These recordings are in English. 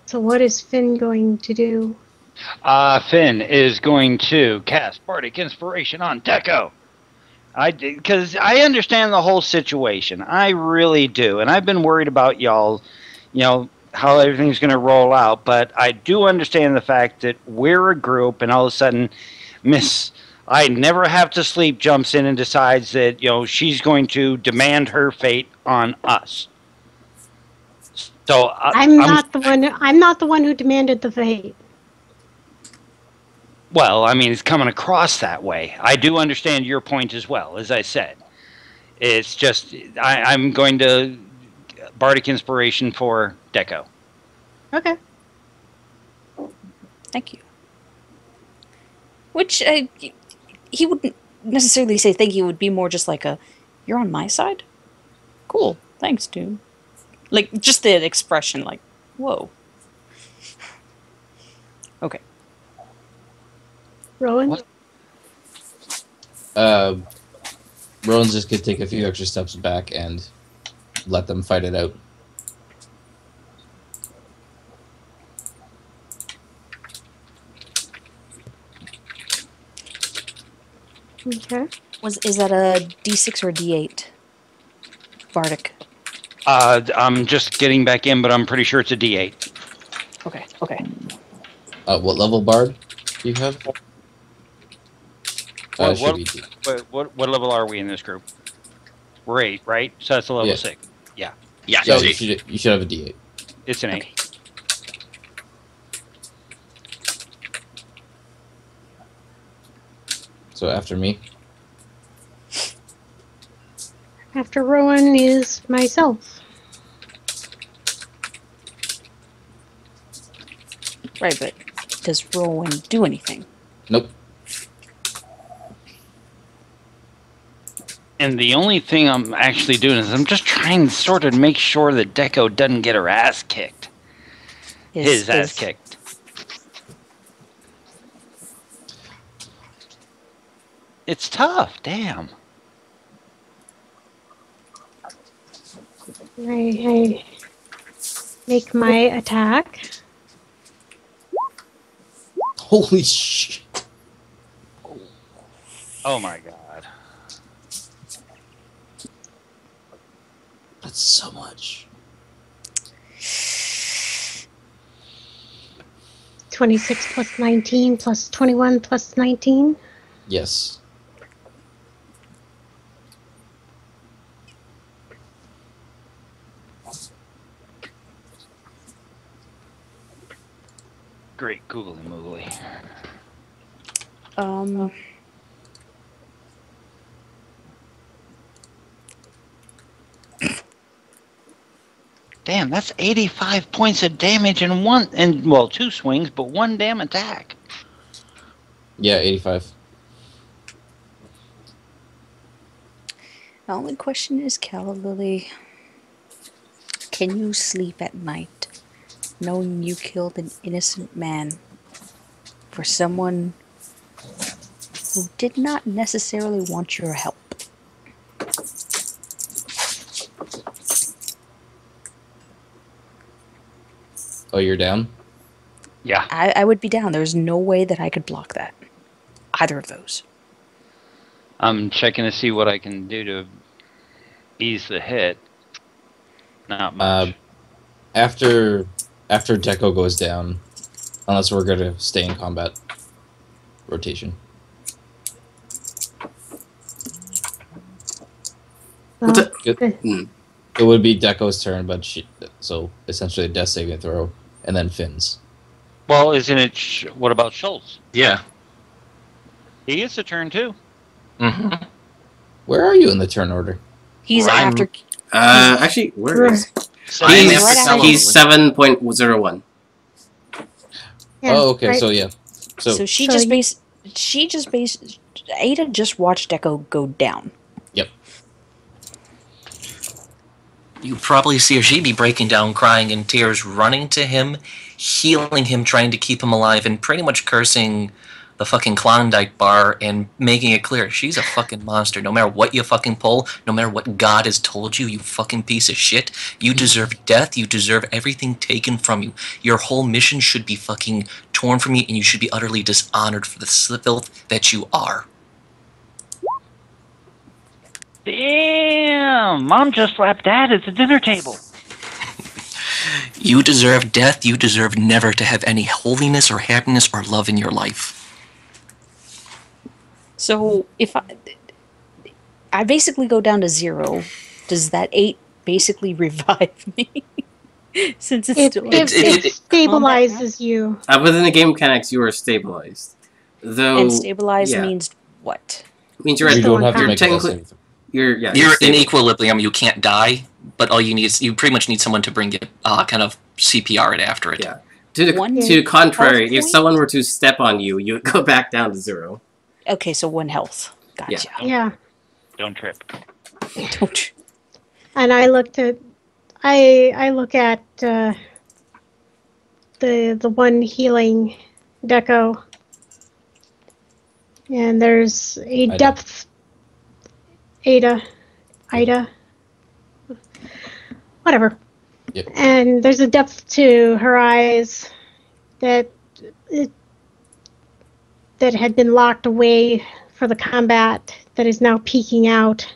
So what is Finn going to do? Finn is going to cast Bardic Inspiration on Deco. Because I understand the whole situation. I really do. And I've been worried about y'all, how everything's going to roll out. But I do understand the fact that we're a group and all of a sudden Miss I Never Have to Sleep jumps in and decides that, she's going to demand her fate on us. So I'm not the one who demanded the fate. Well, I mean, it's coming across that way. I do understand your point as well, as I said. It's just, I'm going to Bardic Inspiration for Deco. Okay. Thank you. Which, he wouldn't necessarily say thank you. It would be more just like you're on my side? Cool. Thanks, dude. Like, just the expression, like, whoa. Okay. Rowan? What? Rowan's just gonna take a few extra steps back and let them fight it out. Okay. Is that a D6 or a D8? Bardic. I'm just getting back in, but I'm pretty sure it's a D8. Okay. What level bard do you have? What level are we in this group? We're 8, right? So that's a level 6. Yeah. Yeah, so you should have a D8. It's an 8. Okay. So after me. After Rowan is myself. Right, but does Rowan do anything? Nope. And the only thing I'm actually doing is I'm just trying sort of make sure that Deco doesn't get her ass kicked. His ass kicked. It's tough, damn. I make my attack. Holy shit. Oh my god. That's so much. 26 plus 19 plus 21 plus 19. Yes. Great googly moogly. Damn, that's 85 points of damage in 2 swings, but 1 damn attack. Yeah, 85. The only question is, Calla Lily, can you sleep at night knowing you killed an innocent man for someone who did not necessarily want your help? Oh, you're down? Yeah. I would be down. There's no way that I could block that. Either of those. I'm checking to see what I can do to ease the hit. Not much. After Deco goes down, unless we're going to stay in combat rotation. It would be Deco's turn, but so essentially a death saving throw, and then Finn's. Well, isn't it? What about Schultz? Yeah. He gets a turn too. Mm-hmm. Where are you in the turn order? He's after. Actually, where is? He's 7.01. Yeah, oh, okay. right. So yeah. So she just Ada just watched Deco go down. Yep. You probably see her. She'd be breaking down, crying in tears, running to him, healing him, trying to keep him alive, and pretty much cursing the fucking Klondike bar and making it clear she's a fucking monster. No matter what you fucking pull, no matter what God has told you, you fucking piece of shit, you deserve death. You deserve everything taken from you. Your whole mission should be fucking torn from you, and you should be utterly dishonored for the filth that you are. Damn! Mom just slapped Dad at the dinner table. You deserve death. You deserve never to have any holiness or happiness or love in your life. So if I basically go down to 0, does that 8 basically revive me? Since it's It combat stabilizes you. Within the game mechanics, you are stabilized. Though, and stabilize yeah. means what? means you're You at, don't have to you're make a death technically save. you're You're stable. in equilibrium. You can't die, but all you need is you pretty much need someone to bring you kind of CPR it after it. Yeah. To the One contrary, health if point? someone were to step on you, you would go back down to 0. Okay, so 1 health. Gotcha. Yeah. Don't trip. Don't. And I looked at, I look at the one healing deco, and there's a Ida. depth. Ida, whatever. Yep. And there's a depth to her eyes that had been locked away for the combat that is now peeking out.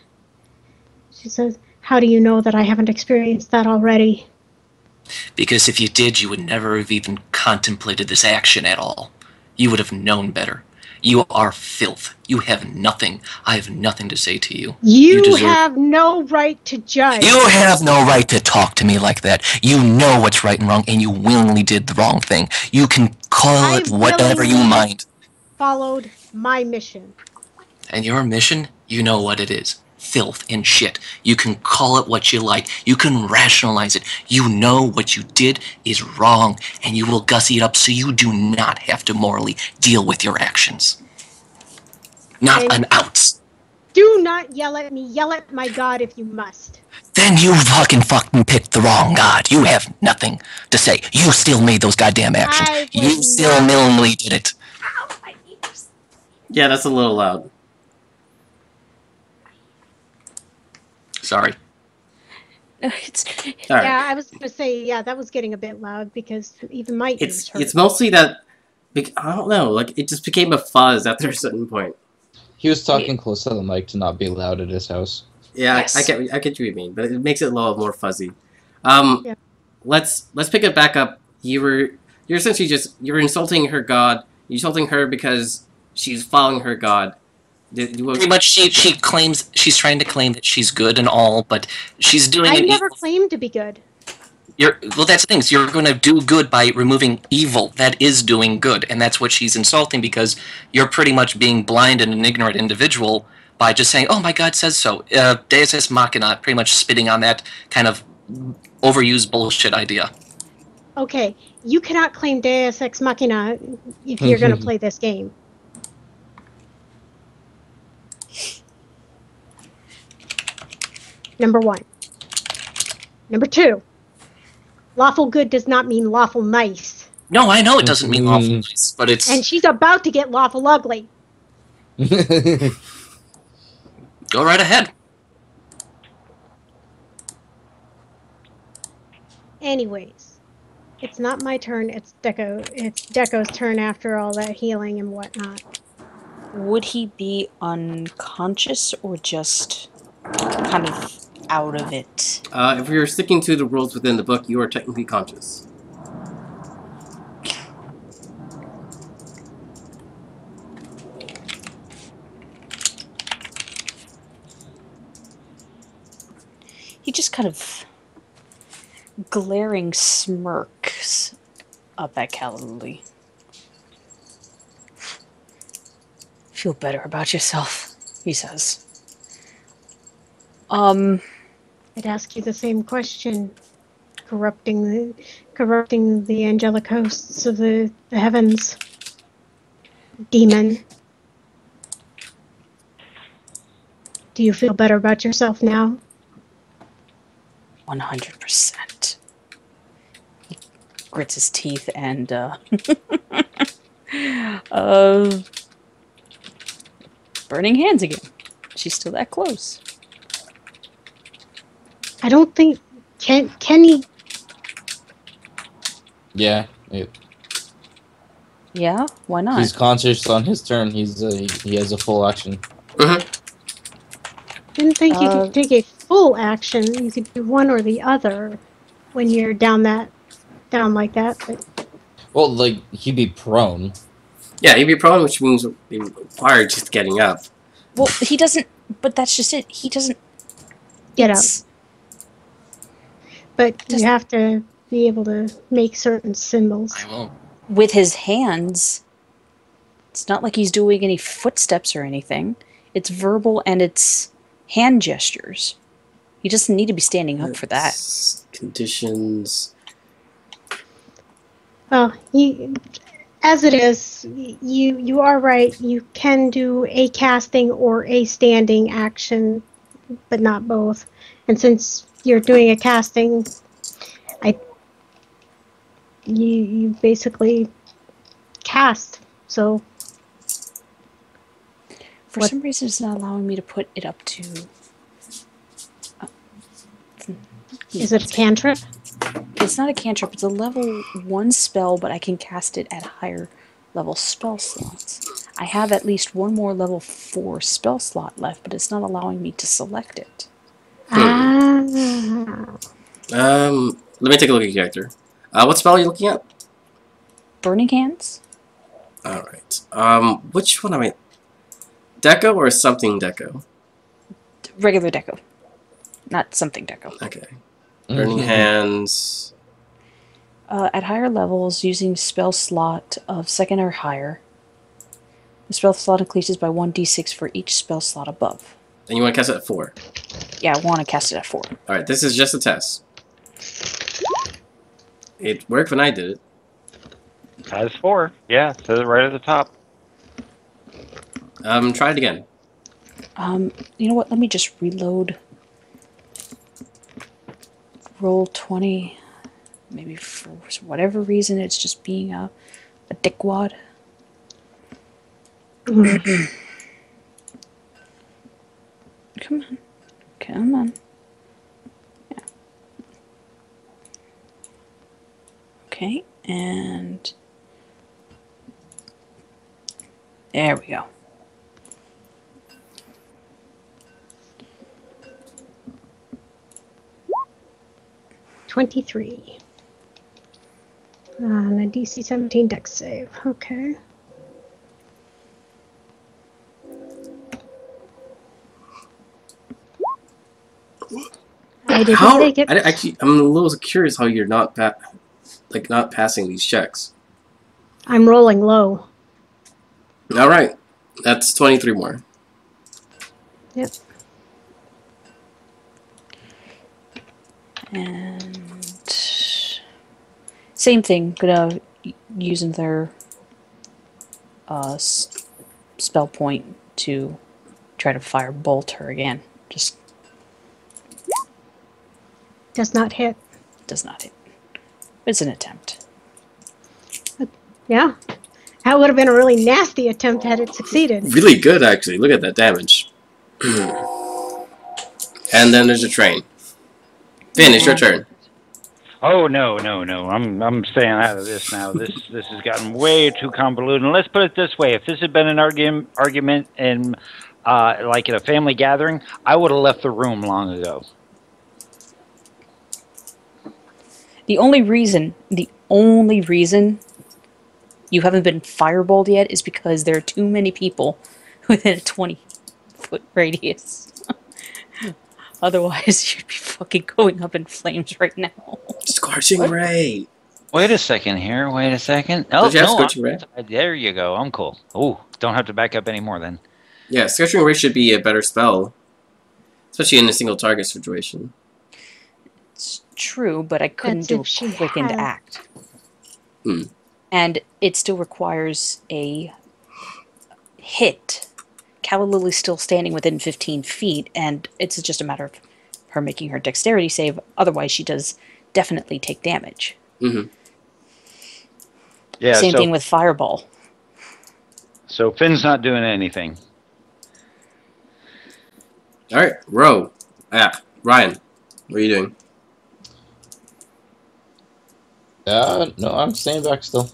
She says, "How do you know that I haven't experienced that already?" Because if you did, you would never have even contemplated this action at all. You would have known better. You are filth. You have nothing. I have nothing to say to you. You deserve- have no right to judge. You have no right to talk to me like that. You know what's right and wrong, and you willingly did the wrong thing. You can call it whatever you willingly mind. Followed my mission. And your mission, you know what it is. Filth and shit. You can call it what you like. You can rationalize it. You know what you did is wrong, and you will gussy it up so you do not have to morally deal with your actions. Not And- an ounce. Do not yell at me. Yell at my God if you must. Then you fucking picked the wrong god. You have nothing to say. You still made those goddamn actions. I You would still not- millingly did it. Yeah, that's a little loud. Sorry. No, it's All right. Yeah, I was going to say, yeah, that was getting a bit loud because even my ears hurt. It's mostly that I don't know, like it just became a fuzz after a certain point. He was talking close to the mic to not be loud at his house. Yeah, Yes. I get what you mean, but it makes it a little more fuzzy. Yeah. Let's pick it back up. You're essentially you're insulting her god. You're insulting her because she's following her god. Pretty much, she claims she's trying to claim that she's good and all, but she's doing I an never evil. claimed to be good. Well, that's the thing. So you're going to do good by removing evil. That is doing good, and that's what she's insulting because you're pretty much being blind and an ignorant individual by just saying, "Oh, my God says so." Deus ex machina, pretty much spitting on that kind of overused bullshit idea. Okay, you cannot claim Deus Ex Machina if you're going to play this game. Number one. Number two. Lawful good does not mean lawful nice. No, I know it doesn't mean awful nice, but it's And she's about to get lawful ugly. go right ahead. Anyways, it's not my turn, it's Deco's turn after all that healing and whatnot. Would he be unconscious or just kind of out of it? If you're sticking to the rules within the book, you are technically conscious. He just kind of glaring smirks up at Callie. Feel better about yourself, he says. I'd ask you the same question. Corrupting the angelic hosts of the heavens. Demon. Do you feel better about yourself now? 100%. He grits his teeth and Burning hands again. She's still that close. I don't think can he. Yeah, Yeah, why not? he's conscious on his turn. He has a full action. Didn't think you could take a full action. You could do one or the other when you're down like that. But Well, like he'd be prone. Yeah, he'd be prone, which means he requires just getting up. Well, he doesn't. But that's just it. He doesn't get up. But you have to be able to make certain symbols. I won't. With his hands, it's not like he's doing any footsteps or anything. It's verbal and it's hand gestures. He doesn't need to be standing up for that. Conditions. Well, as it is, you are right. You can do a casting or a standing action, but not both. And since you're doing a casting, you basically cast. So for some reason, it's not allowing me to put it up to. Is it a cantrip? It's not a cantrip. It's a level 1 spell, but I can cast it at higher level spell slots. I have at least one more level 4 spell slot left, but it's not allowing me to select it. Let me take a look at your character. What spell are you looking at? Burning Hands? Alright. Which one am I... Deco or something deco? Regular deco. Not something deco. Okay. Burning Hands... At higher levels, using spell slot of 2nd or higher, the spell slot increases by 1d6 for each spell slot above. And you want to cast it at 4? Yeah, I want to cast it at 4. Alright, this is just a test. It worked when I did it. Has 4. Yeah, it says it right at the top. Try it again. You know what? Let me just reload. Roll 20. Maybe for whatever reason, it's just being a dickwad. Come on. Come on. Yeah. Okay, and there we go. $23. And a DC 17 dex save. Okay. I didn't take it. I'm a little curious how you're not not passing these checks. I'm rolling low. All right, that's 23 more. Yep. And same thing. Gonna use their spell point to try to fire bolt her again. Just does not hit. Does not hit. It's an attempt. Yeah. That would have been a really nasty attempt had it succeeded. Really good, actually. Look at that damage. And then there's a train. Finn, it's your turn. Oh no. I'm staying out of this now. This has gotten way too convoluted. And let's put it this way: if this had been an argument in like at a family gathering, I would have left the room long ago. The only reason you haven't been fireballed yet is because there are too many people within a 20-foot radius. Otherwise, you'd be fucking going up in flames right now. Scorching ray. Wait a second here. Wait a second. Oh, Don't you have no, Scorching Ray? there you go. I'm cool. Oh, don't have to back up anymore then. Yeah, Scorching Ray should be a better spell. Especially in a single target situation. It's true, but I couldn't do a quickened act. Hmm. And it still requires a hit. Calla Lily's still standing within 15 feet, and it's just a matter of her making her dexterity save. Otherwise, she does definitely take damage. Mm-hmm. Yeah. Same thing with Fireball. So Finn's not doing anything. All right, Ro. Ryan, what are you doing? No, I'm staying back still.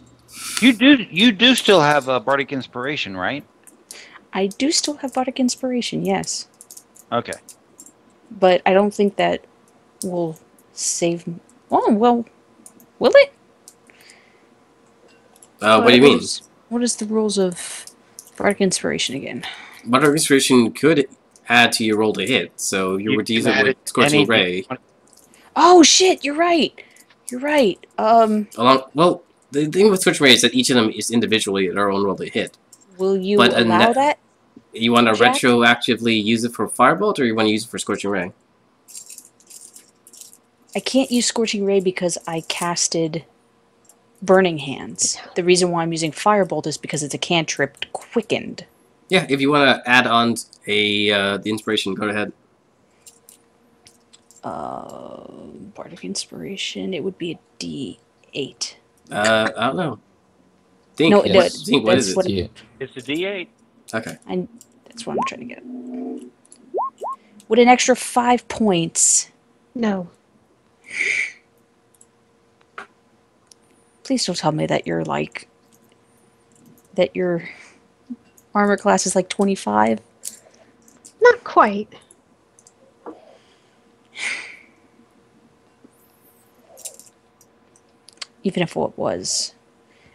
You do still have a bardic inspiration, right? I do still have bardic inspiration, yes, Okay. but I don't think that will save. Oh well, will it? What do you mean? What is the rules of bardic inspiration again? Bardic inspiration could add to your roll to hit, so you would use it with Scorching Ray. Oh shit! You're right. You're right. Well, the thing with Scorching Ray is that each of them is individually their own roll to hit. Will you allow that? You want to Jack? retroactively use it for Firebolt, or you want to use it for Scorching Ray? I can't use Scorching Ray because I casted Burning Hands. The reason why I'm using Firebolt is because it's a cantrip quickened. Yeah, if you want to add on the inspiration, go ahead. Bardic Inspiration, it would be a D8. I don't know. Think. No, Think. What is it? Yeah. It's a D8. Okay. That's what I'm trying to get. Would an extra 5 points... No. Please don't tell me that you're like... that your armor class is like 25? Not quite. Even if it was,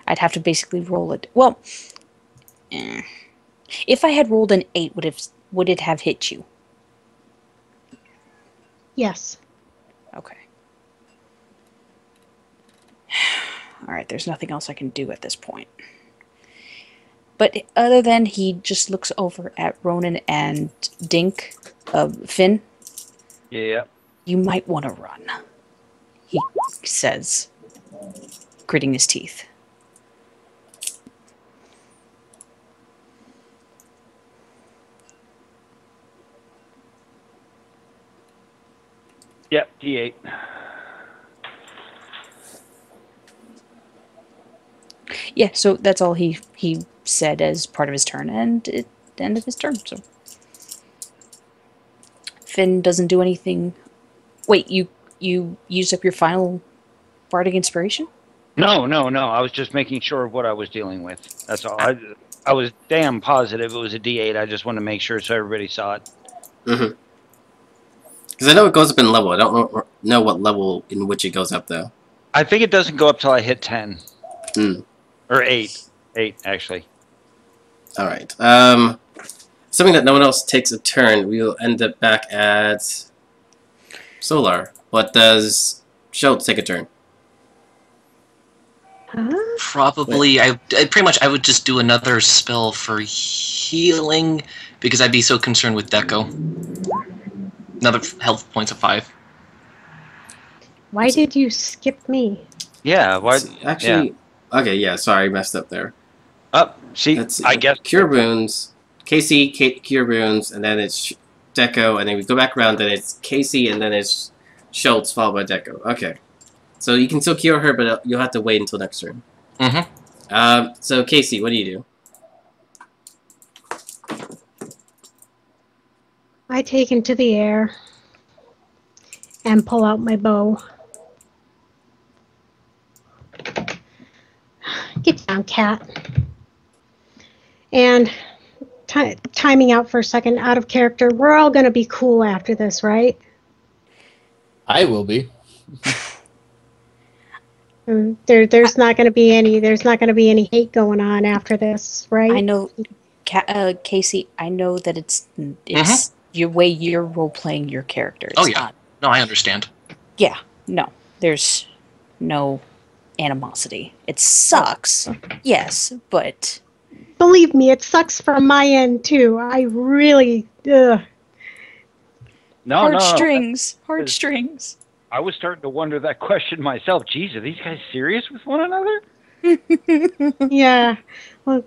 I'd have to basically roll it. Well, if I had rolled an 8, would it have hit you? Yes. Okay. All right, there's nothing else I can do at this point. But other than he just looks over at Ronan and Dink, Finn. Yeah. You might want to run, he says, gritting his teeth. Yep, D8. Yeah, so that's all he said as part of his turn, and it ended his turn. So Finn doesn't do anything. Wait, you used up your final bardic inspiration? No. I was just making sure of what I was dealing with. That's all. I was damn positive it was a D8. I just wanted to make sure so everybody saw it. Mm-hmm. Because I know it goes up in level. I don't know what level in which it goes up, though. I think it doesn't go up till I hit 10. Hmm. Or 8. 8, actually. Alright. Assuming that no one else takes a turn, we'll end up back at Solar. What does Schultz take a turn? Huh? Probably, I pretty much I would just do another spell for healing because I'd be so concerned with Deco. Another health points of 5. Why did you skip me? Yeah, why? Actually, yeah. Okay, yeah, sorry, I messed up there. See, I guess. Cure Wounds, Casey, Cure Wounds, and then it's Deco, and then we go back around, then it's Casey, and then it's Schultz, followed by Deco. Okay. So you can still cure her, but you'll have to wait until next turn. Mm-hmm. So Casey, what do you do? I take into the air and pull out my bow. Get down, cat. And timing out for a second, out of character. We're all going to be cool after this, right? I will be. There's not going to be any hate going on after this, right? I know, Casey. I know that it's your way you're role playing your character. Oh yeah, no, I understand. Yeah, no, there's no animosity. It sucks, yes, but Believe me, it sucks from my end too. I really, hard strings. I was starting to wonder that question myself. Geez, are these guys serious with one another? Yeah. Well,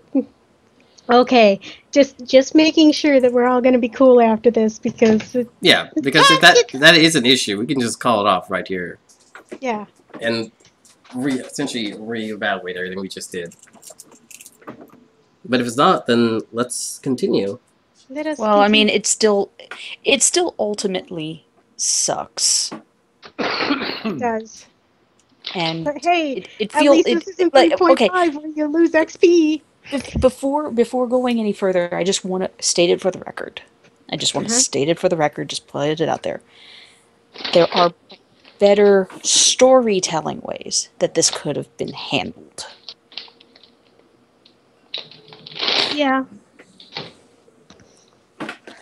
okay. Just making sure that we're all going to be cool after this because. Yeah, because if that is an issue, we can just call it off right here. Yeah. And essentially reevaluate everything we just did. But if it's not, then let's continue. Let us Well, I mean, continue. it still ultimately sucks, It does. and But hey, it at feels least this isn't like 3.5 where you lose XP. Before going any further, I just want to state it for the record. I just want to state it for the record. Just put it out there. There are better storytelling ways that this could have been handled. Yeah.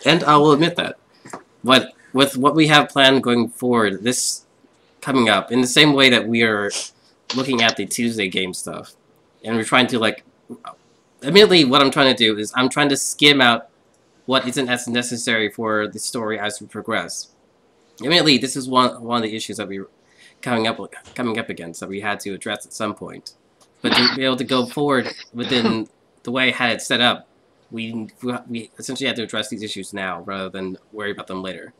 And I will admit that. But with what we have planned going forward, this coming up, in the same way that we are looking at the Tuesday game stuff, and we're trying to, like... Admittedly, what I'm trying to do is I'm trying to skim out what isn't as necessary for the story as we progress. Admittedly, this is one of the issues that we're coming up against that we had to address at some point. But to be able to go forward within the way I had it set up, we essentially had to address these issues now rather than worry about them later.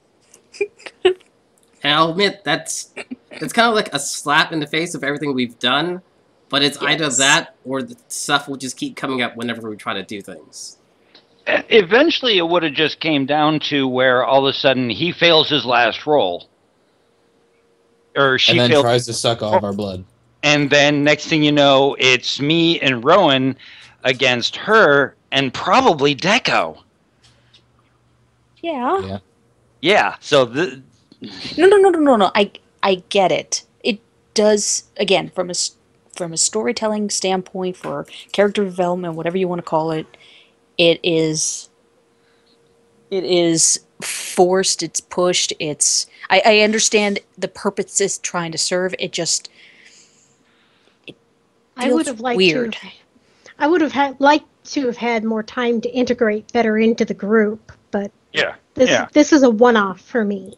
And I'll admit that's kind of like a slap in the face of everything we've done, but it's either that or the stuff will just keep coming up whenever we try to do things. Eventually, it would have just came down to where all of a sudden he fails his last roll, or she And then fails, tries to suck all of our blood. and then next thing you know, it's me and Rowan against her and probably Deco. Yeah. Yeah. So No. I get it. It does, again, from a storytelling standpoint, for character development, whatever you want to call it, it is forced, it's pushed, I understand the purpose is trying to serve, it just I would have liked weird. I would have liked to have had more time to integrate better into the group, but this is a one-off for me.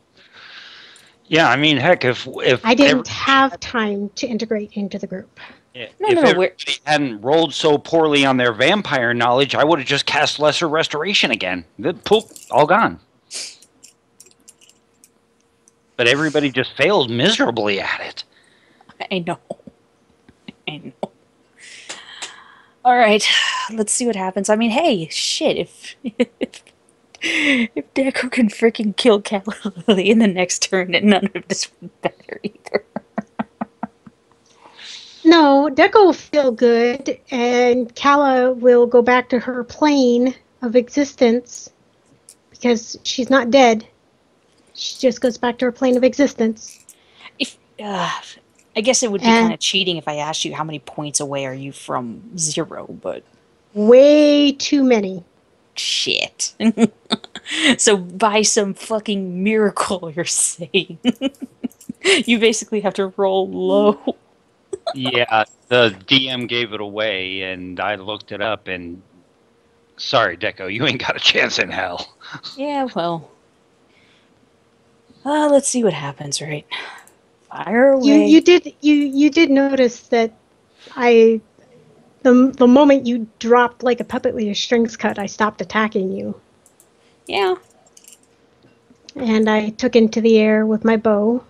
Yeah, I mean, heck, if I didn't have time to integrate into the group. if everybody hadn't rolled so poorly on their vampire knowledge, I would have just cast Lesser Restoration again. Poop, all gone. But everybody just failed miserably at it. I know. All right, let's see what happens. I mean, hey, shit, if Deco can freaking kill Calla in the next turn, then none of this would matter either. No, Deco will feel good, and Calla will go back to her plane of existence because she's not dead. She just goes back to her plane of existence. I guess it would be kind of cheating if I asked you how many points away are you from 0, but... Way too many. Shit. So by some fucking miracle, you're saying. You basically have to roll low. Yeah, the DM gave it away, and I looked it up, and... Sorry, Deco, you ain't got a chance in hell. Yeah, well... let's see what happens, right? Fire away. You did notice that the moment you dropped like a puppet with your strings cut, I stopped attacking you. Yeah. And I took into the air with my bow.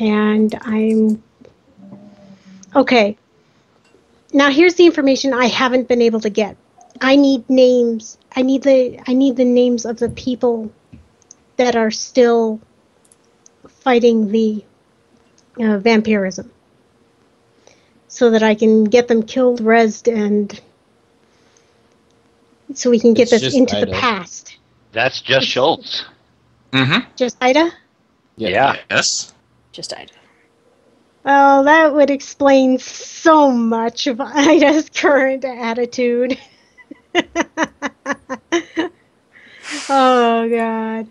And I'm... Okay. Now here's the information I haven't been able to get. I need names. I need the names of the people that are still fighting the vampirism, so that I can get them killed, rezzed, and so we can get this into the past. That's just Schultz. Mm-hmm. Just Ida? Yeah. Yes. Just Ida. Well, that would explain so much of Ida's current attitude. Oh, God.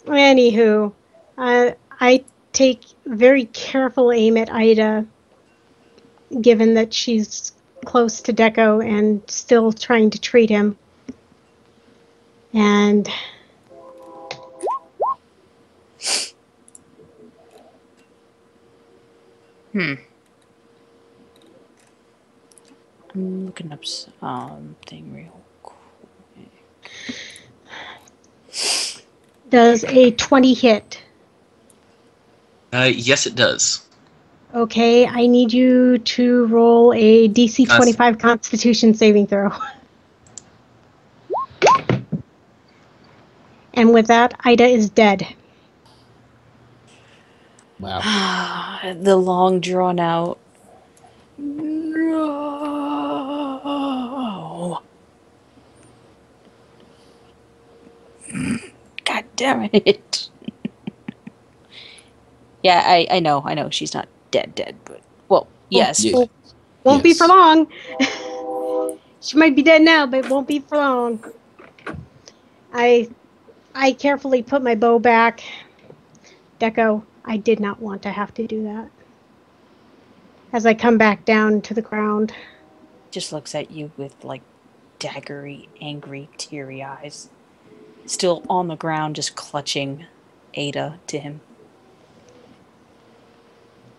Anywho, I take very careful aim at Ida, given that she's close to Deco and still trying to treat him. And... I'm looking up something real quick. Does a 20 hit? Yes, it does. Okay, I need you to roll a DC 25 Constitution saving throw. And with that, Ida is dead. Wow. The long drawn out. No. God damn it. Yeah, I know. She's not dead, but well, yes. Yeah. Won't be Yes. for long. She might be dead now, but it won't be for long. I carefully put my bow back. Deco, I did not want to have to do that. As I come back down to the ground. Just looks at you with like daggery, angry, teary eyes. Still on the ground, just clutching Ada to him.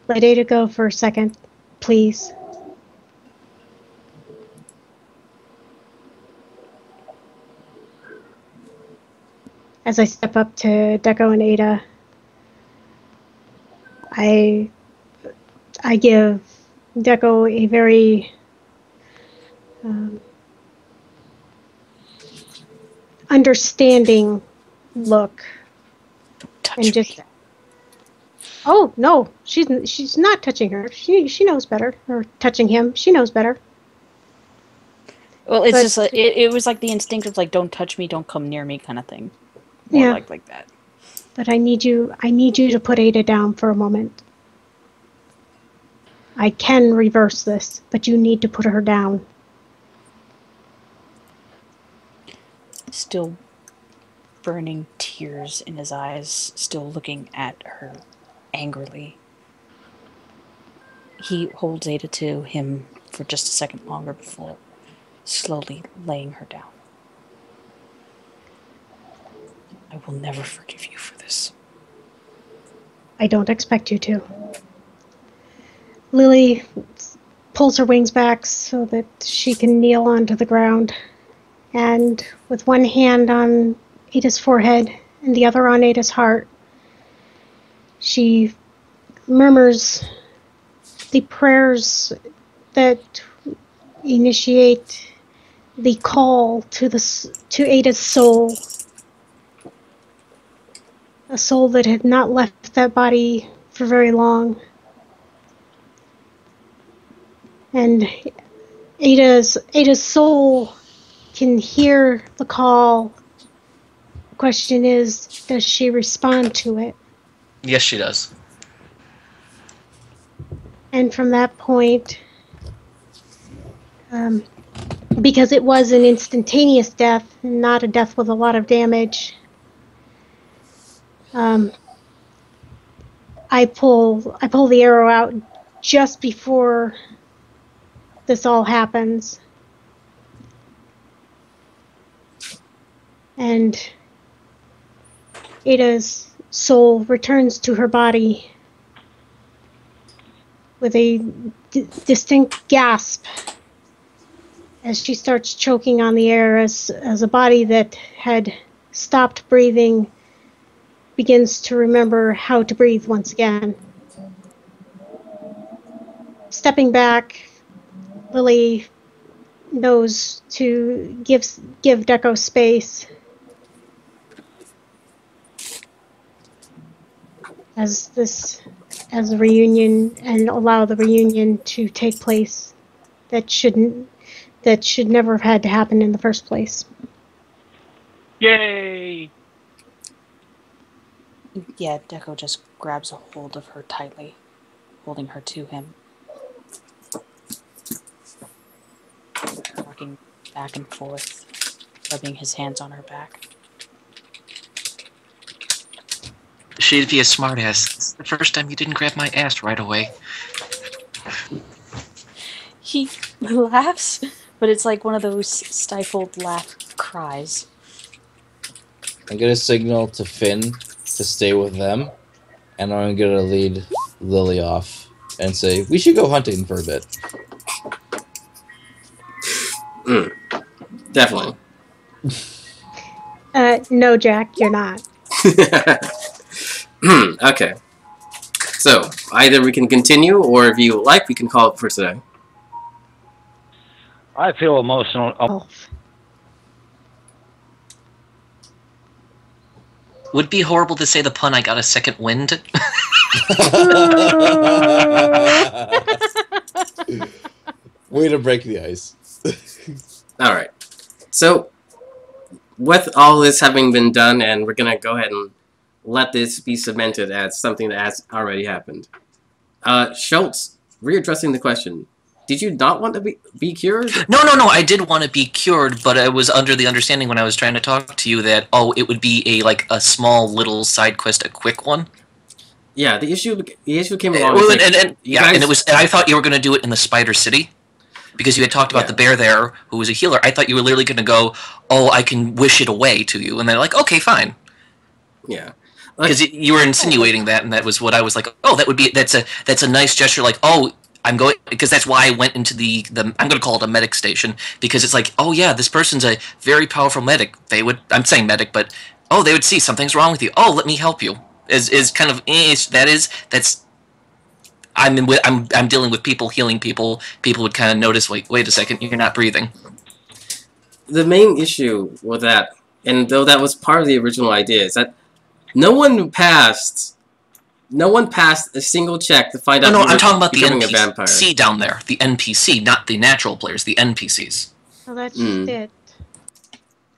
Let Ada go for a second, please. As I step up to Deco and Ada, I give Deco a very understanding look. Don't touch and just me. Oh no, she's not touching her. She knows better. Or touching him. She knows better. Well, it's But- just like, it was like the instinctive, like, don't touch me, don't come near me kind of thing. More Yeah. like that. But I need you to put Ada down for a moment. I can reverse this, but you need to put her down. Still burning tears in his eyes, still looking at her angrily. He holds Ada to him for just a second longer before slowly laying her down. I will never forgive you for this. I don't expect you to. Lily pulls her wings back so that she can kneel onto the ground, and with one hand on Ada's forehead and the other on Ada's heart, she murmurs the prayers that initiate the call to Ada's soul. A soul that had not left that body for very long. And Ada's soul can hear the call. The question is, does she respond to it? Yes, she does. And from that point, because it was an instantaneous death, not a death with a lot of damage, I pull the arrow out just before this all happens. And Ada's soul returns to her body with a distinct gasp as she starts choking on the air as a body that had stopped breathing begins to remember how to breathe once again. Stepping back, Lily knows to give Deco space as a reunion, and allow the reunion to take place that should never have had to happen in the first place. Yay! Yeah, Deco just grabs a hold of her tightly, holding her to him. Rocking back and forth, rubbing his hands on her back. She'd be a smartass. It's the first time you didn't grab my ass right away. He laughs, but it's like one of those stifled laugh cries. I'm gonna signal to Finn to stay with them, and I'm gonna lead Lily off and say, we should go hunting for a bit. Definitely. No, Jack, you're not. Okay. So, either we can continue, or if you like, we can call it for today. I feel emotional. Oh. Would it be horrible to say the pun, I got a second wind? Way to break the ice. Alright. So, with all this having been done, and we're gonna go ahead and let this be cemented as something that has already happened. Schultz, readdressing the question. Did you not want to be cured? No, I did want to be cured, but I was under the understanding when I was trying to talk to you that, oh, it would be a small little side quest, a quick one. Yeah, the issue came along. Well, and I thought you were going to do it in the Spider City, because you had talked about the bear there who was a healer. I thought you were literally going to go, oh, I can wish it away to you, and they're like, okay, fine. Yeah, because you were insinuating that, and that was what I was like. Oh, that's a nice gesture. Like, oh, I'm going, because that's why I went into the I'm going to call it a medic station, because it's like, oh yeah, this person's a very powerful medic. I'm saying medic, but oh, they would see something's wrong with you. Oh, let me help you. Is kind of I'm dealing with people, healing people. People would kind of notice, wait a second, you're not breathing. The main issue with that, and though that was part of the original idea, is that no one passed a single check to find out. No, I'm talking about the becoming a vampire. NPC down there. The NPC, not the natural players, the NPCs. Well, that's just it.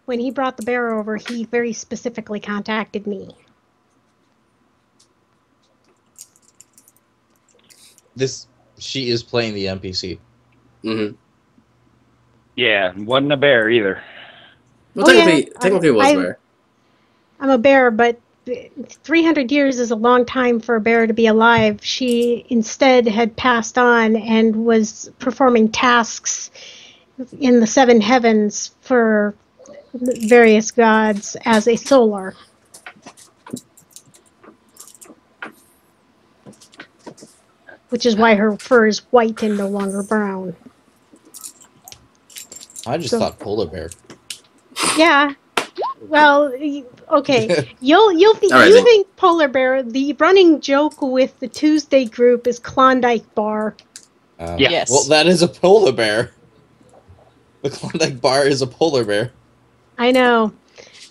When he brought the bear over, he very specifically contacted me. She is playing the NPC. Mm-hmm. Yeah, wasn't a bear either. Well, technically it was a bear. I'm a bear, but 300 years is a long time for a bear to be alive. She instead had passed on and was performing tasks in the seven heavens for various gods as a solar. Which is why her fur is white and no longer brown. I just thought polar bear. Yeah. Well, okay. You think polar bear. The running joke with the Tuesday group is Klondike Bar. Yes. Well, that is a polar bear. The Klondike Bar is a polar bear. I know,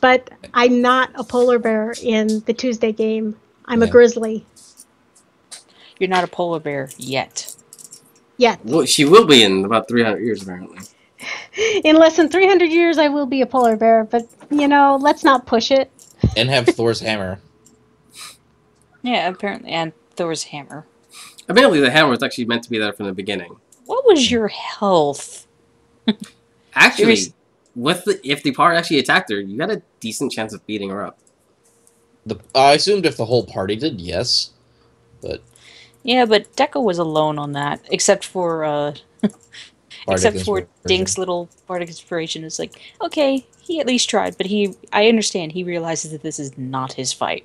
but I'm not a polar bear in the Tuesday game. I'm a grizzly. You're not a polar bear yet. Yet. Well, she will be in about 300 years, apparently. In less than 300 years, I will be a polar bear, but, let's not push it. And have Thor's hammer. Yeah, apparently, and Thor's hammer. Apparently the hammer was actually meant to be there from the beginning. What was your health? Actually, if the part actually attacked her, you got a decent chance of beating her up. I assumed if the whole party did, yes. But... Yeah, but Deco was alone on that, except for Dink's little Bardic Inspiration. It's like, okay, he at least tried, but I understand, he realizes that this is not his fight.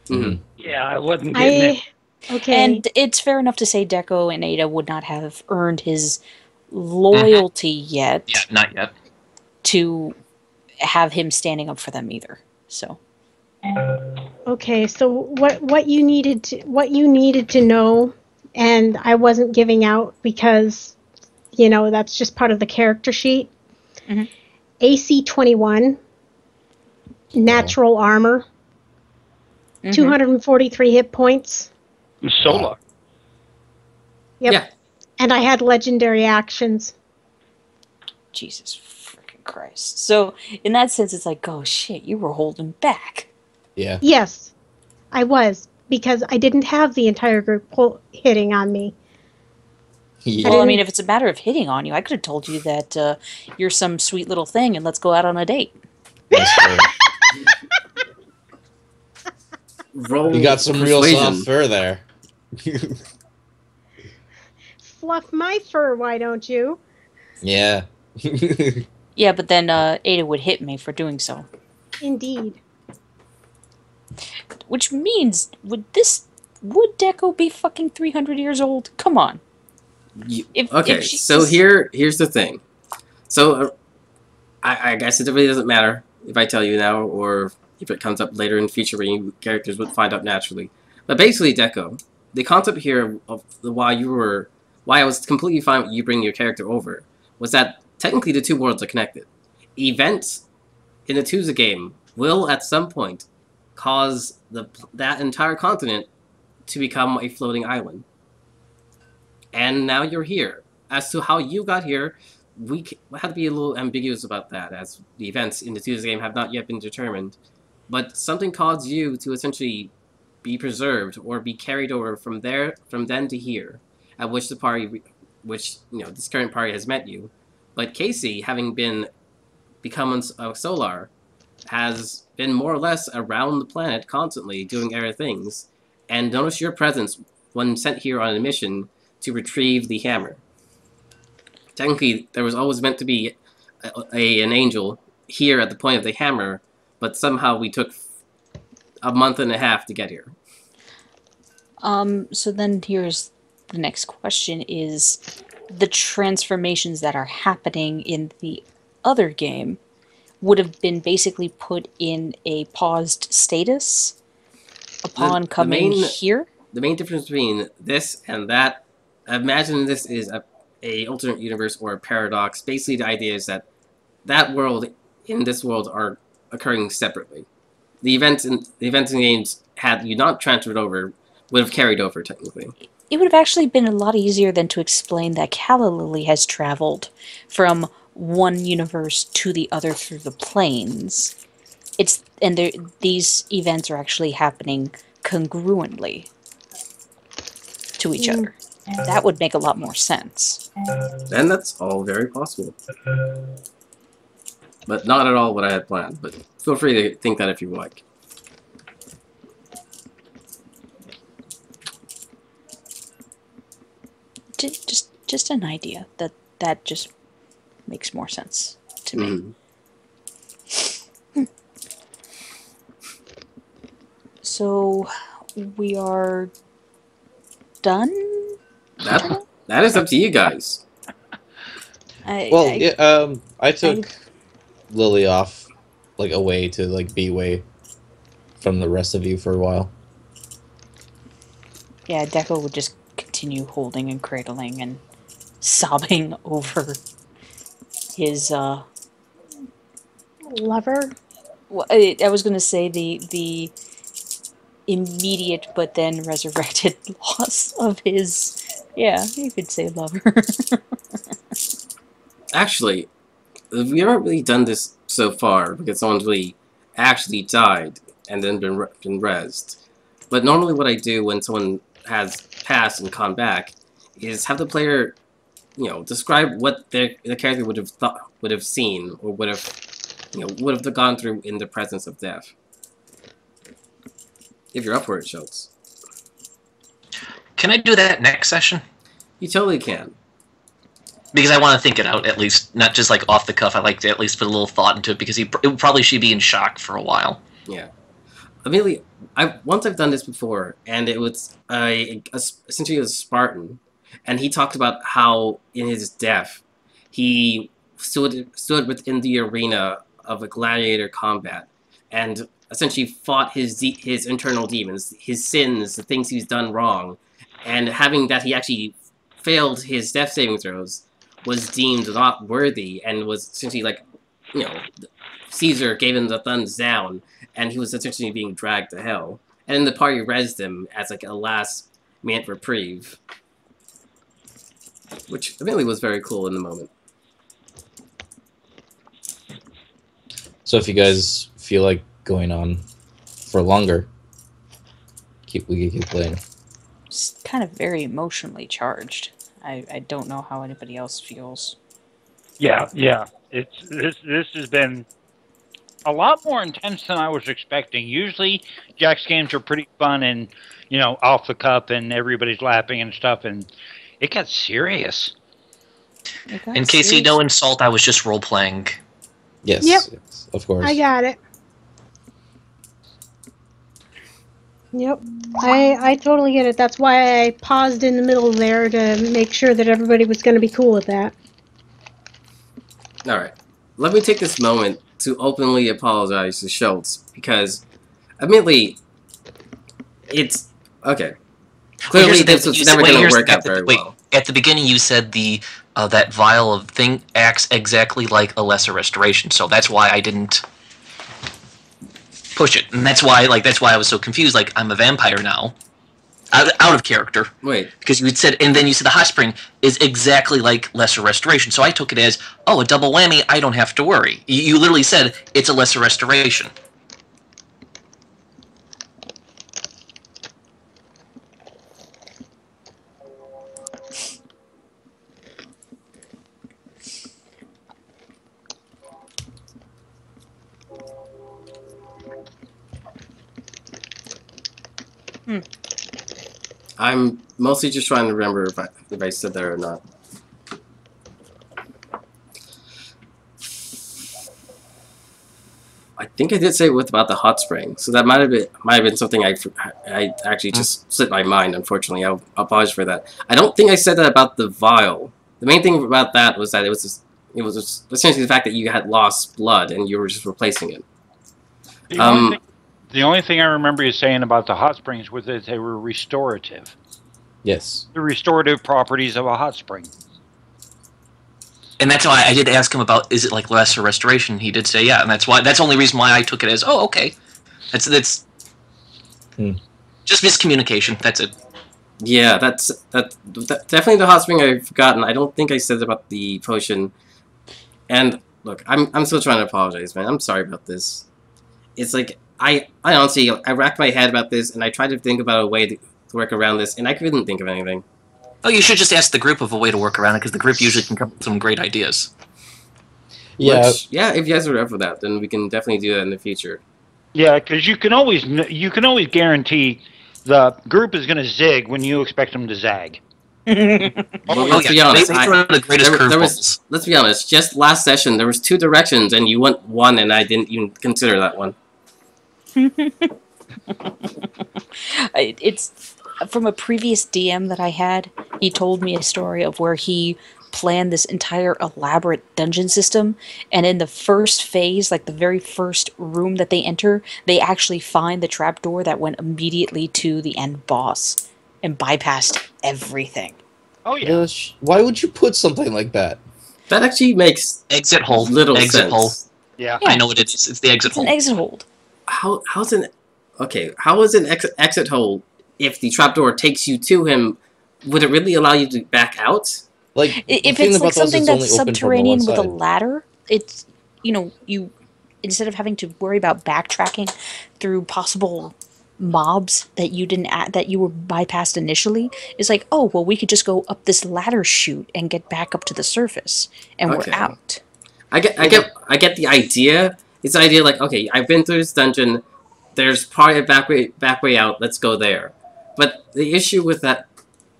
Mm-hmm. Yeah, I wasn't getting it. Okay. And it's fair enough to say Deco and Ada would not have earned his loyalty yet. Yeah, not yet. To have him standing up for them either. So. Okay, so what you needed to know, and I wasn't giving out because, that's just part of the character sheet. Mm-hmm. AC 21, natural armor, 243 hit points. Solar. Yep. Yeah. And I had legendary actions. Jesus freaking Christ. So, in that sense, it's like, oh shit, you were holding back. Yeah. Yes, I was, because I didn't have the entire group hitting on me. Yeah. Well, I mean, if it's a matter of hitting on you, I could have told you that you're some sweet little thing and let's go out on a date. You got some real soft fur there. Fluff my fur, why don't you? Yeah. Yeah, but then Ada would hit me for doing so. Indeed. Which means, would Deco be fucking 300 years old? Come on. So here's the thing. So, I guess it really doesn't matter if I tell you now, or if it comes up later in the future when you characters would find out naturally. But basically, Deco, the concept here of why I was completely fine with you bringing your character over was that technically the two worlds are connected. Events in the Tuesday game will at some point cause that entire continent to become a floating island. And now you're here. As to how you got here, we have to be a little ambiguous about that, as the events in the Tuesday game have not yet been determined. But something caused you to essentially be preserved or be carried over from then to here, at which this current party has met you. But Casey, having become a Solar, has been more or less around the planet constantly doing other things, and notice your presence when sent here on a mission to retrieve the hammer. Technically, there was always meant to be an angel here at the point of the hammer, but somehow we took a month and a half to get here. So then here's the next question is, the transformations that are happening in the other game would have been basically put in a paused status upon coming here? The main difference between this and that, imagine this is a alternate universe or a paradox. Basically, the idea is that world in this world are occurring separately. The events in the games, had you not transferred over, would have carried over technically. It would have actually been a lot easier than to explain that Calla Lily has traveled from one universe to the other through the planes. These events are actually happening congruently to each other. That would make a lot more sense. And that's all very possible. But not at all what I had planned, but feel free to think that if you like. Just an idea. That just makes more sense to me. So, we are done? That is up to you guys. I took Lily off, away to be away from the rest of you for a while. Yeah, Deco would just continue holding and cradling and sobbing over his lover. Well, I was gonna say the immediate but then resurrected loss of his. Yeah, you could say lover. Actually, we haven't really done this so far because someone's really actually died and then been rezzed. But normally what I do when someone has passed and gone back is have the player, describe what the character would have seen or would have gone through in the presence of death. If you're up for it, Schultz. Can I do that next session? You totally can. Because I want to think it out, at least. Not just, off the cuff. I like to at least put a little thought into it, because it probably should be in shock for a while. Yeah. Immediately, once I've done this before, and it was essentially a Spartan, and he talked about how, in his death, he stood within the arena of a gladiator combat, and essentially fought his internal demons, his sins, the things he's done wrong, and having that he actually failed his death saving throws was deemed not worthy, and was essentially Caesar gave him the thumbs down, and he was essentially being dragged to hell. And then the party rezzed him as a last minute reprieve, which really was very cool in the moment. So if you guys feel like going on for longer, we can keep playing. It's kind of very emotionally charged. I don't know how anybody else feels. Yeah. This has been a lot more intense than I was expecting. Usually, Jack's games are pretty fun and off the cuff, and everybody's laughing and stuff, and it got serious. In case you no insult, I was just role playing. Yes, Yep. Yes, of course. I got it. Yep. I totally get it. That's why I paused in the middle there to make sure that everybody was going to be cool with that. Alright. Let me take this moment to openly apologize to Schultz, because, admittedly, it's... Okay. Clearly, this was never going to work out very well. At the beginning, you said that vial of thing acts exactly like a lesser restoration, so that's why I didn't push it, and that's why I was so confused. Like, I'm a vampire now, out of character. Wait, because you said, and then you said the hot spring is exactly like lesser restoration, so I took it as, oh, a double whammy. I don't have to worry. You literally said it's a lesser restoration. I'm mostly just trying to remember if I said that or not. I think I did say about the hot spring, so that might have been something I actually just slipped my mind. Unfortunately, I'll apologize for that. I don't think I said that about the vial. The main thing about that was that it was essentially the fact that you had lost blood and you were just replacing it. The only thing I remember you saying about the hot springs was that they were restorative. Yes. The restorative properties of a hot spring. And that's why I did ask him about, is it like lesser restoration? He did say yeah, and that's the only reason why I took it as, oh, okay. That's just miscommunication. That's it. Yeah, that's definitely the hot spring I've forgotten. I don't think I said about the potion. And look, I'm still trying to apologize, man. I'm sorry about this. It's like I honestly racked my head about this, and I tried to think about a way to work around this, and I couldn't think of anything. Oh, you should just ask the group of a way to work around it, because the group usually can come up with some great ideas. Yeah, yeah. If you guys are up for that, then we can definitely do that in the future. Yeah, because you can always guarantee the group is going to zig when you expect them to zag. Well, let's be honest. Let's be honest. Just last session, there was 2 directions, and you went one, and I didn't even consider that one. It's from a previous DM that I had. He told me a story of where he planned this entire elaborate dungeon system, and in the first phase, like the very first room that they enter, they actually find the trapdoor that went immediately to the end boss and bypassed everything. Oh yeah. Why would you put something like that? That actually makes exit hole. Exit hole. Yeah. I know what it is. It's the exit hole. It's an exit hold. How's an exit hole if the trapdoor takes you to him? Would it really allow you to back out? Like, if it's like something that's subterranean with a ladder, it's, you instead of having to worry about backtracking through possible mobs that you that you were bypassed initially, it's like, oh well, we could just go up this ladder chute and get back up to the surface, and we're out. I get the idea. It's the idea like, okay, I've been through this dungeon. There's probably a back way out. Let's go there. But the issue with that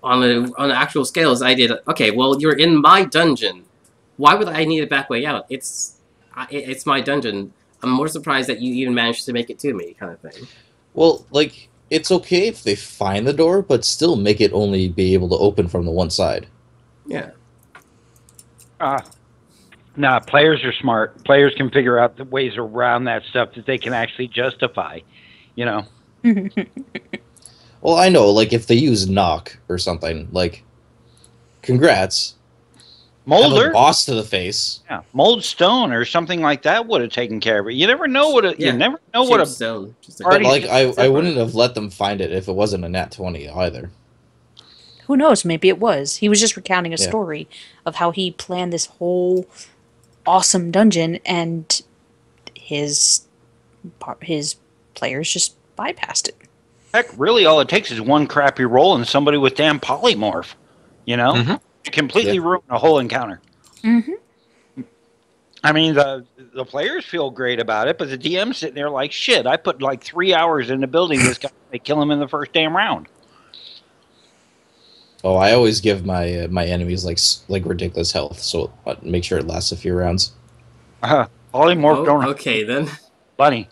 on an actual scale is the idea that, okay, well, you're in my dungeon. Why would I need a back way out? It's my dungeon. I'm more surprised that you even managed to make it to me, kind of thing. Well, like, it's okay if they find the door, but still make it only be able to open from the one side. Yeah. Nah, players are smart. Players can figure out the ways around that stuff that they can actually justify, Well, I know, like, if they use knock or something, like, congrats. Molder? Have a boss to the face. Yeah, mold stone or something like that would have taken care of it. You never know what you never know what a stone. But, like, I wouldn't have let them find it if it wasn't a nat 20 either. Who knows? Maybe it was. He was just recounting a story of how he planned this whole awesome dungeon, and his players just bypassed it. Heck, really, all it takes is one crappy roll and somebody with damn polymorph, completely ruin a whole encounter. I mean, the players feel great about it, but the DM's sitting there like, shit, I put like 3 hours into building this guy. They kill him in the first damn round. Oh, I always give my my enemies like ridiculous health, so I make sure it lasts a few rounds. Polymorph don't. Okay, then. Bunny.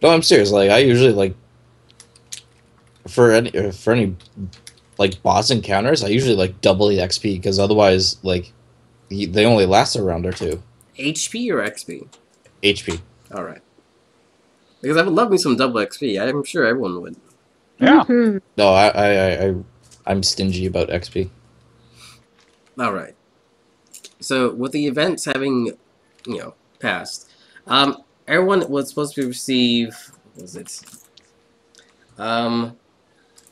No, I'm serious. Like, I usually, like, for any like boss encounters, I usually like double the XP, because otherwise, like, they only last a round or two. HP or XP? HP. All right. Because I would love me some double XP. I'm sure everyone would. Yeah. Mhm. No, I'm stingy about XP. All right. So with the events having, passed, everyone was supposed to receive. What was it? Well,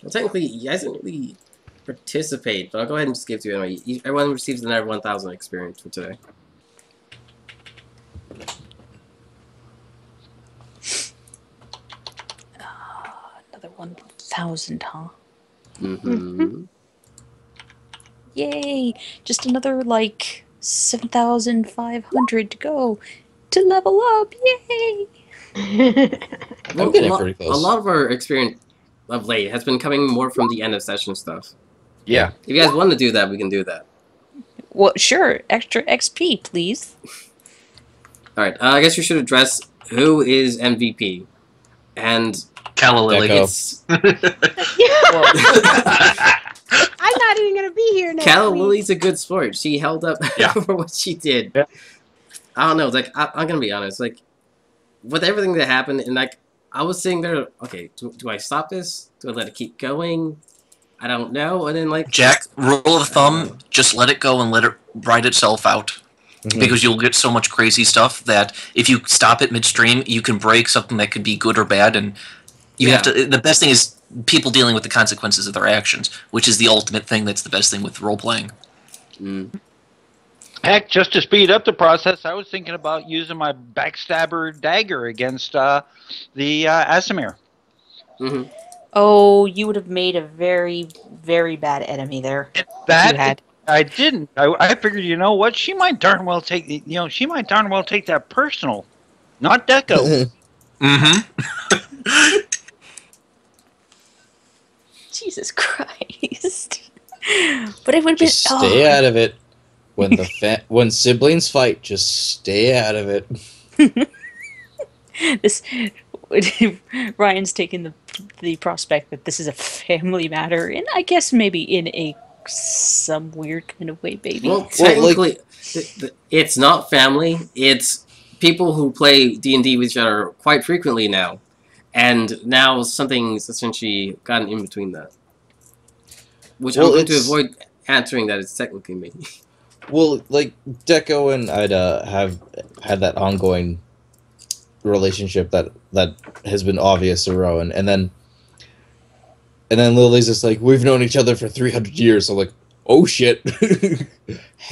technically, you guys didn't really participate, but I'll go ahead and just give it to you anyway. Everyone receives another 1,000 experience for today. Another 1,000, huh? Mm-hmm. Yay! Just another, 7,500 to go to level up. Yay! I'm getting pretty close. A lot of our experience of late has been coming more from the end of session stuff. Yeah. If you guys want to do that, we can do that. Well, sure. Extra XP, please. All right. I guess you should address who is MVP, and Calla Lily. Deco. it's I'm not even gonna be here next Calla week. Lily's a good sport. She held up Yeah. for what she did. Yeah. I don't know. I'm gonna be honest. With everything that happened, and I was sitting there. Okay, do I stop this? Do I let it keep going? I don't know. And then Jack, rule of thumb, just let it go and let it ride itself out. Mhm. Because you'll get so much crazy stuff that if you stop it midstream, you can break something that could be good or bad, and you have to. The best thing is people dealing with the consequences of their actions, which is the ultimate thing. That's the best thing with role playing. Heck, just to speed up the process, I was thinking about using my backstabber dagger against the Asimir. Mm-hmm. Oh, you would have made a very, very bad enemy there. That You had. I didn't. I figured, you know what? She might darn well take that personal, not Deco. Mm-hmm. Jesus Christ. But it would have been. Just stay out of it. When siblings fight, just stay out of it. This Ryan's taken the prospect that this is a family matter, and I guess maybe in some weird kind of way, baby. Well, technically, it's not family. It's people who play D&D with each other quite frequently now, and now something's essentially gotten in between that. Which I'm going to avoid answering that it's technically me. Well, Deco and Ida have had that ongoing relationship that has been obvious to Rowan, and then Lily's just like, we've known each other for 300 years. So I'm like, oh shit,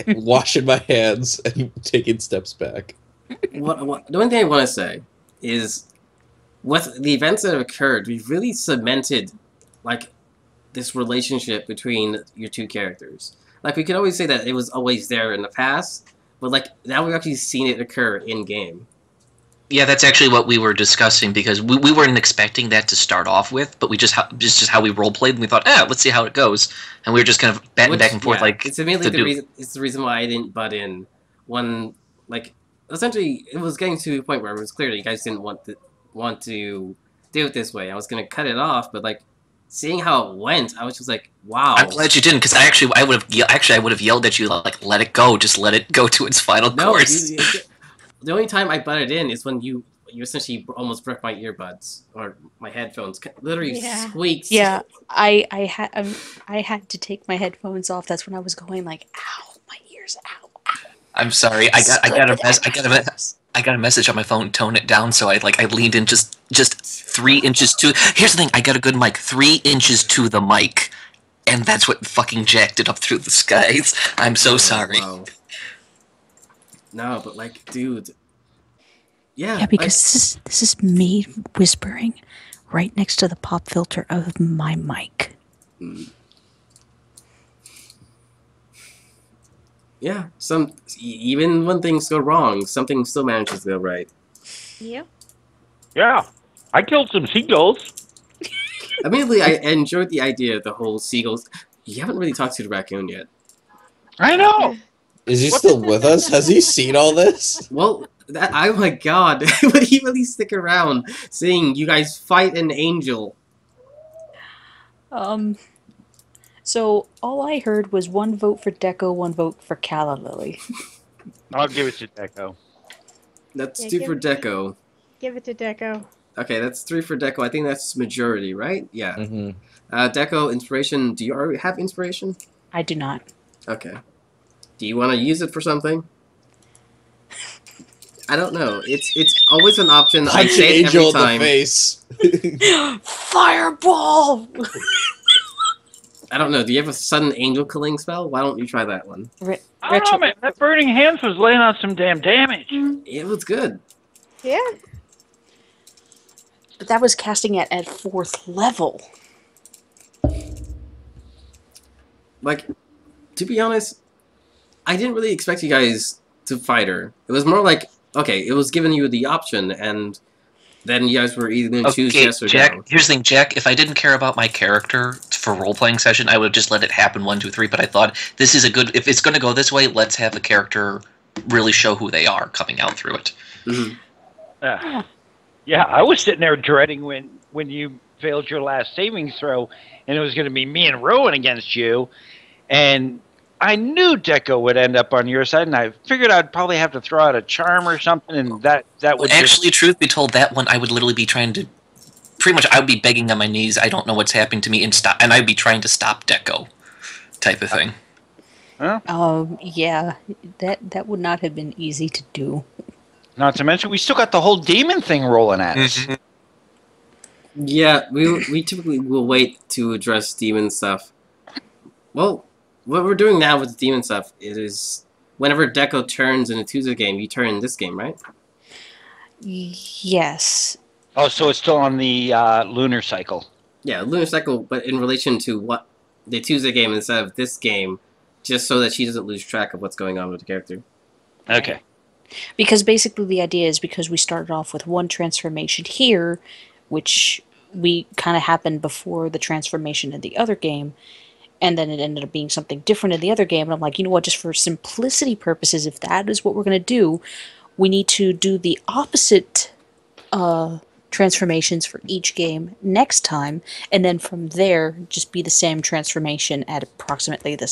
washing my hands and taking steps back. The one thing I want to say is, with the events that have occurred, we've really cemented this relationship between your two characters. We could always say that it was always there in the past, but now we've actually seen it occur in game. Yeah, that's actually what we were discussing, because we weren't expecting that to start off with, but we just how we role played, and we thought, let's see how it goes, and we were just kind of batting back and forth it's immediately the reason why I didn't butt in when essentially it was getting to a point where it was clear that you guys didn't want to do it this way. I was gonna cut it off, but seeing how it went, I was just like, wow. I'm glad you didn't, because I would have yelled at you let it go, just let it go to its final course. The only time I butted in is when you essentially almost broke my earbuds or my headphones. Literally squeaked. Yeah, I had to take my headphones off. That's when I was going ow, my ears, ow, ow. I'm sorry. I got a message on my phone. Tone it down. So I leaned in just 3 inches to. Here's the thing. I got a good mic. 3 inches to the mic, and that's what fucking jacked it up through the skies. I'm so sorry. Wow. No, but dude. Yeah. Yeah, because this is me whispering right next to the pop filter of my mic. Yeah. Even when things go wrong, something still manages to go right. Yep. Yeah, I killed some seagulls. Immediately, I enjoyed the idea of the whole seagulls. You haven't really talked to the raccoon yet. I know. Is he still with us? Has he seen all this? Well, oh my god, would he really stick around seeing you guys fight an angel? So all I heard was 1 vote for Deco, 1 vote for Calla Lily. I'll give it to Deco. Let's do for Deco. Give it to Deco. Okay, that's 3 for Deco. I think that's majority, right? Yeah. Mm-hmm. Deco, inspiration. Do you already have inspiration? I do not. Okay. Do you want to use it for something? I don't know. It's always an option. I Punch an say it every angel in the time. face. Fireball! I don't know. Do you have a sudden angel killing spell? Why don't you try that one? I don't know, man. That Burning Hands was laying out some damn damage. It was good. Yeah. But that was casting it at 4th level. Like, to be honest, I didn't really expect you guys to fight her. It was more like, okay, it was giving you the option, and then you guys were either going to choose yes or Jack, no. here's the thing, Jack. If I didn't care about my character for role-playing session, I would have just let it happen 1, 2, 3. But I thought, this is a good... If it's going to go this way, let's have the character really show who they are coming out through it. Mm-hmm. Yeah, I was sitting there dreading when you failed your last savings throw, and it was going to be me and Rowan against you, and I knew Deco would end up on your side, and I figured I'd probably have to throw out a charm or something, and that would Actually, truth be told, that one I would literally be trying to... Pretty much, I would be begging on my knees, I don't know what's happening to me, and I'd be trying to stop Deco, type of thing. Yeah, that would not have been easy to do. Not to mention, we still got the whole demon thing rolling at us. Mhm. Yeah, we typically will wait to address demon stuff. Well, what we're doing now with the demon stuff is whenever Deco turns in a Tuesday game, you turn in this game, right? Yes. Oh, so it's still on the lunar cycle. Yeah, Lunar Cycle, but in relation to what the Tuesday game instead of this game, just so that she doesn't lose track of what's going on with the character. Okay. Because basically the idea is because we started off with one transformation here, which we kind of happened before the transformation in the other game, and then it ended up being something different in the other game, and I'm like, you know what, just for simplicity purposes, if that is what we're going to do, we need to do the opposite transformations for each game next time, and then from there, just be the same transformation at approximately the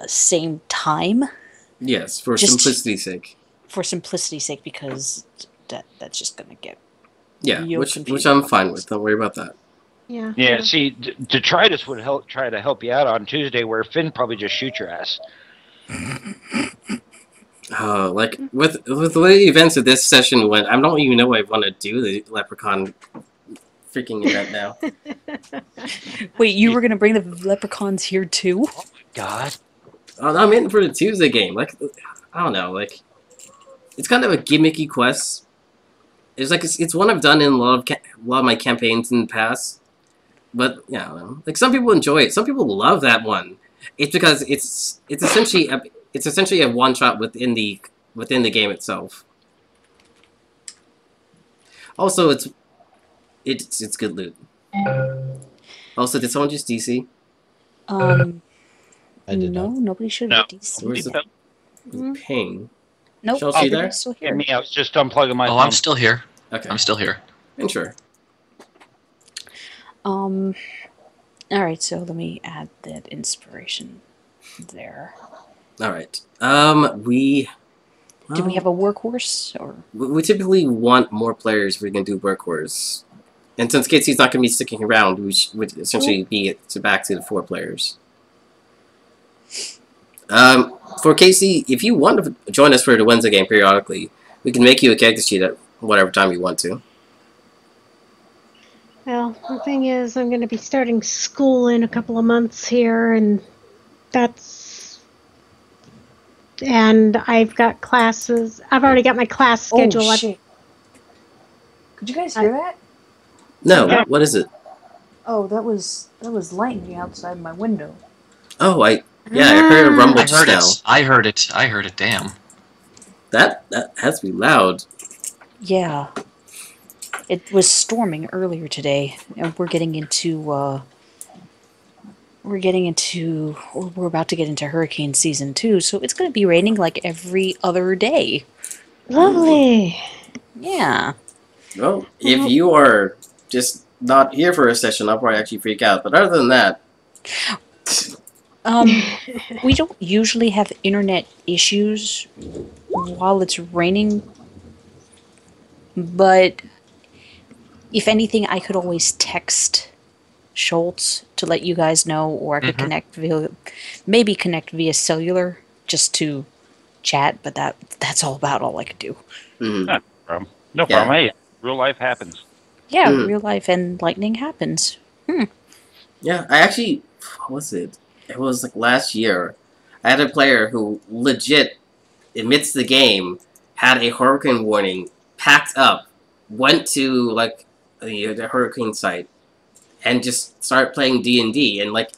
same time. Yes, for Just- simplicity's sake. For simplicity's sake, because that's just going to get Yeah, real which confusing. I'm fine with. Don't worry about that. Yeah. Yeah, see, Detritus would try to help you out on Tuesday, where Finn probably just shoot your ass. Like with the way the events of this session went, I don't even know I want to do the Leprechaun freaking event now. Wait, you were going to bring the leprechauns here too? God. I'm in for the Tuesday game. Like, I don't know. Like, it's kind of a gimmicky quest. It's like it's one I've done in a lot of my campaigns in the past. But yeah, I don't know. Like some people enjoy it. Some people love that one. It's because it's essentially a one shot within the game itself. Also, it's good loot. Also, did someone just DC? I did no, not. nobody should No. have DC. Where's the ping? Nope, Chelsea, you there? everybody's still Yeah, here. me, I was just unplugging my Oh, phone. I'm still here. Okay, I'm still here. sure. Alright, so let me add that inspiration there. All right. Do we have a workhorse? Or We typically want more players if we're going to do workhorse. And since Casey's not going to be sticking around, we would essentially be back to the 4 players. For Casey, if you want to join us for the Wednesday game periodically, we can make you a character sheet at whatever time you want to. Well, the thing is, I'm going to be starting school in a couple of months here, and I've got classes. I've already got my class schedule. shit. Could you guys hear that? No, Yeah. what is it? Oh, that was lightning outside my window. Oh, I heard a rumble I just heard now. it. I heard it. I heard it. Damn. That has to be loud. Yeah. It was storming earlier today, and we're about to get into hurricane season too, so it's going to be raining like every other day. Lovely. Yeah. Well, if you are just not here for a session, I'll probably actually freak out. But other than that, We don't usually have internet issues while it's raining. But if anything, I could always text Schultz to let you guys know, or I could connect maybe connect via cellular just to chat. But that's all I could do. No problem. No problem. Hey, real life happens. Yeah, real life and lightning happens. Yeah, I actually, what was it? It was like last year. I had a player who legit, amidst the game, had a hurricane warning, packed up, went to like the hurricane site, and just started playing D&D, and like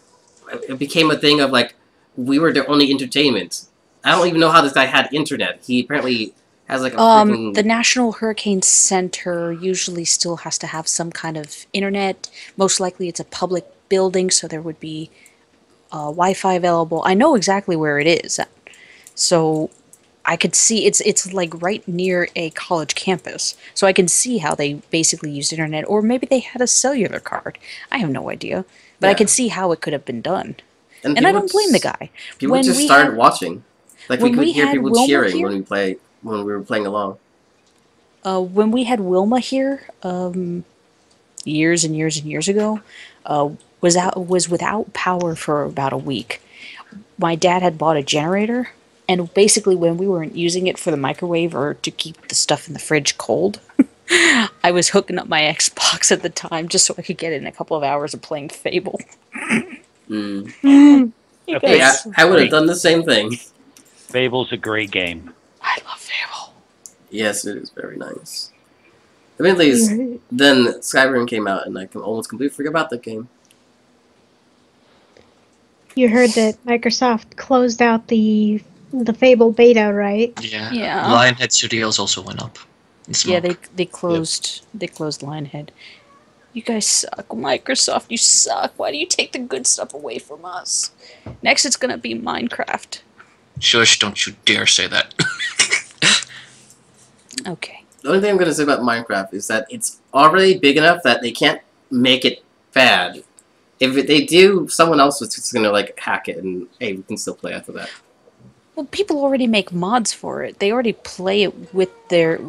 it became a thing of like we were their only entertainment. I don't even know how this guy had internet. He apparently has like a freaking... The National Hurricane Center usually still has to have some kind of internet. Most likely it's a public building, so there would be Wi-Fi available. I know exactly where it is. So I could see it's like right near a college campus. So I can see how they basically used internet, or maybe they had a cellular card. I have no idea. But I can see how it could have been done. And I don't blame the guy. People just started watching. Like we could hear people cheering when we were playing along. When we had Wilma here, years and years and years ago, was without power for about a week. My dad had bought a generator, and basically when we weren't using it for the microwave or to keep the stuff in the fridge cold, I was hooking up my Xbox at the time just so I could get in a couple of hours of playing Fable. Yeah, I would have done the same thing. Fable's a great game. I love Fable. Yes, it is very nice. Eventually, then Skyrim came out, and I can almost completely forget about that game. You heard that Microsoft closed out the Fable beta, right? Yeah. Lionhead Studios also went up. Yeah, they closed Lionhead. You guys suck, Microsoft. You suck. Why do you take the good stuff away from us? Next, it's gonna be Minecraft. Shush! Don't you dare say that. Okay. The only thing I'm going to say about Minecraft is that it's already big enough that they can't make it bad. If they do, someone else is just going to like hack it, and hey, we can still play after that. Well, people already make mods for it. They already play it with their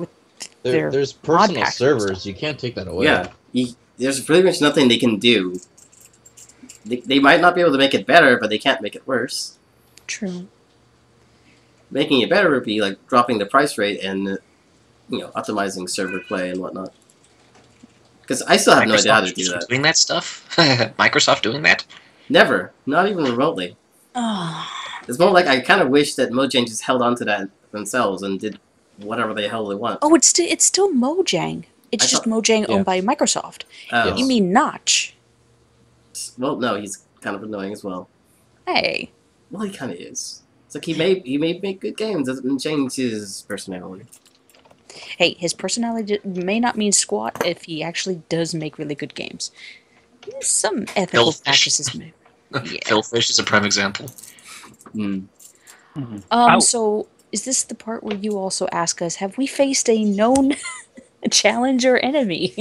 There's personal servers. You can't take that away. Yeah, there's pretty much nothing they can do. They might not be able to make it better, but they can't make it worse. True. Making it better would be like dropping the price rate and optimizing server play and whatnot. Because I still have no idea how to do that. Doing that stuff? Microsoft doing that? Never. Not even remotely. It's more like I kind of wish that Mojang just held on to that themselves and did whatever the hell they want. Oh, it's still Mojang. It's just Mojang owned by Microsoft. Oh. You mean Notch? Well, no, he's kind of annoying as well. Hey. Well, he kind of is. It's like he may make good games. Doesn't change his personality. Hey, his personality may not mean squat if he actually does make really good games. Some ethical practices. Philfish is a prime example. So is this the part where you also ask us, have we faced a known challenger enemy?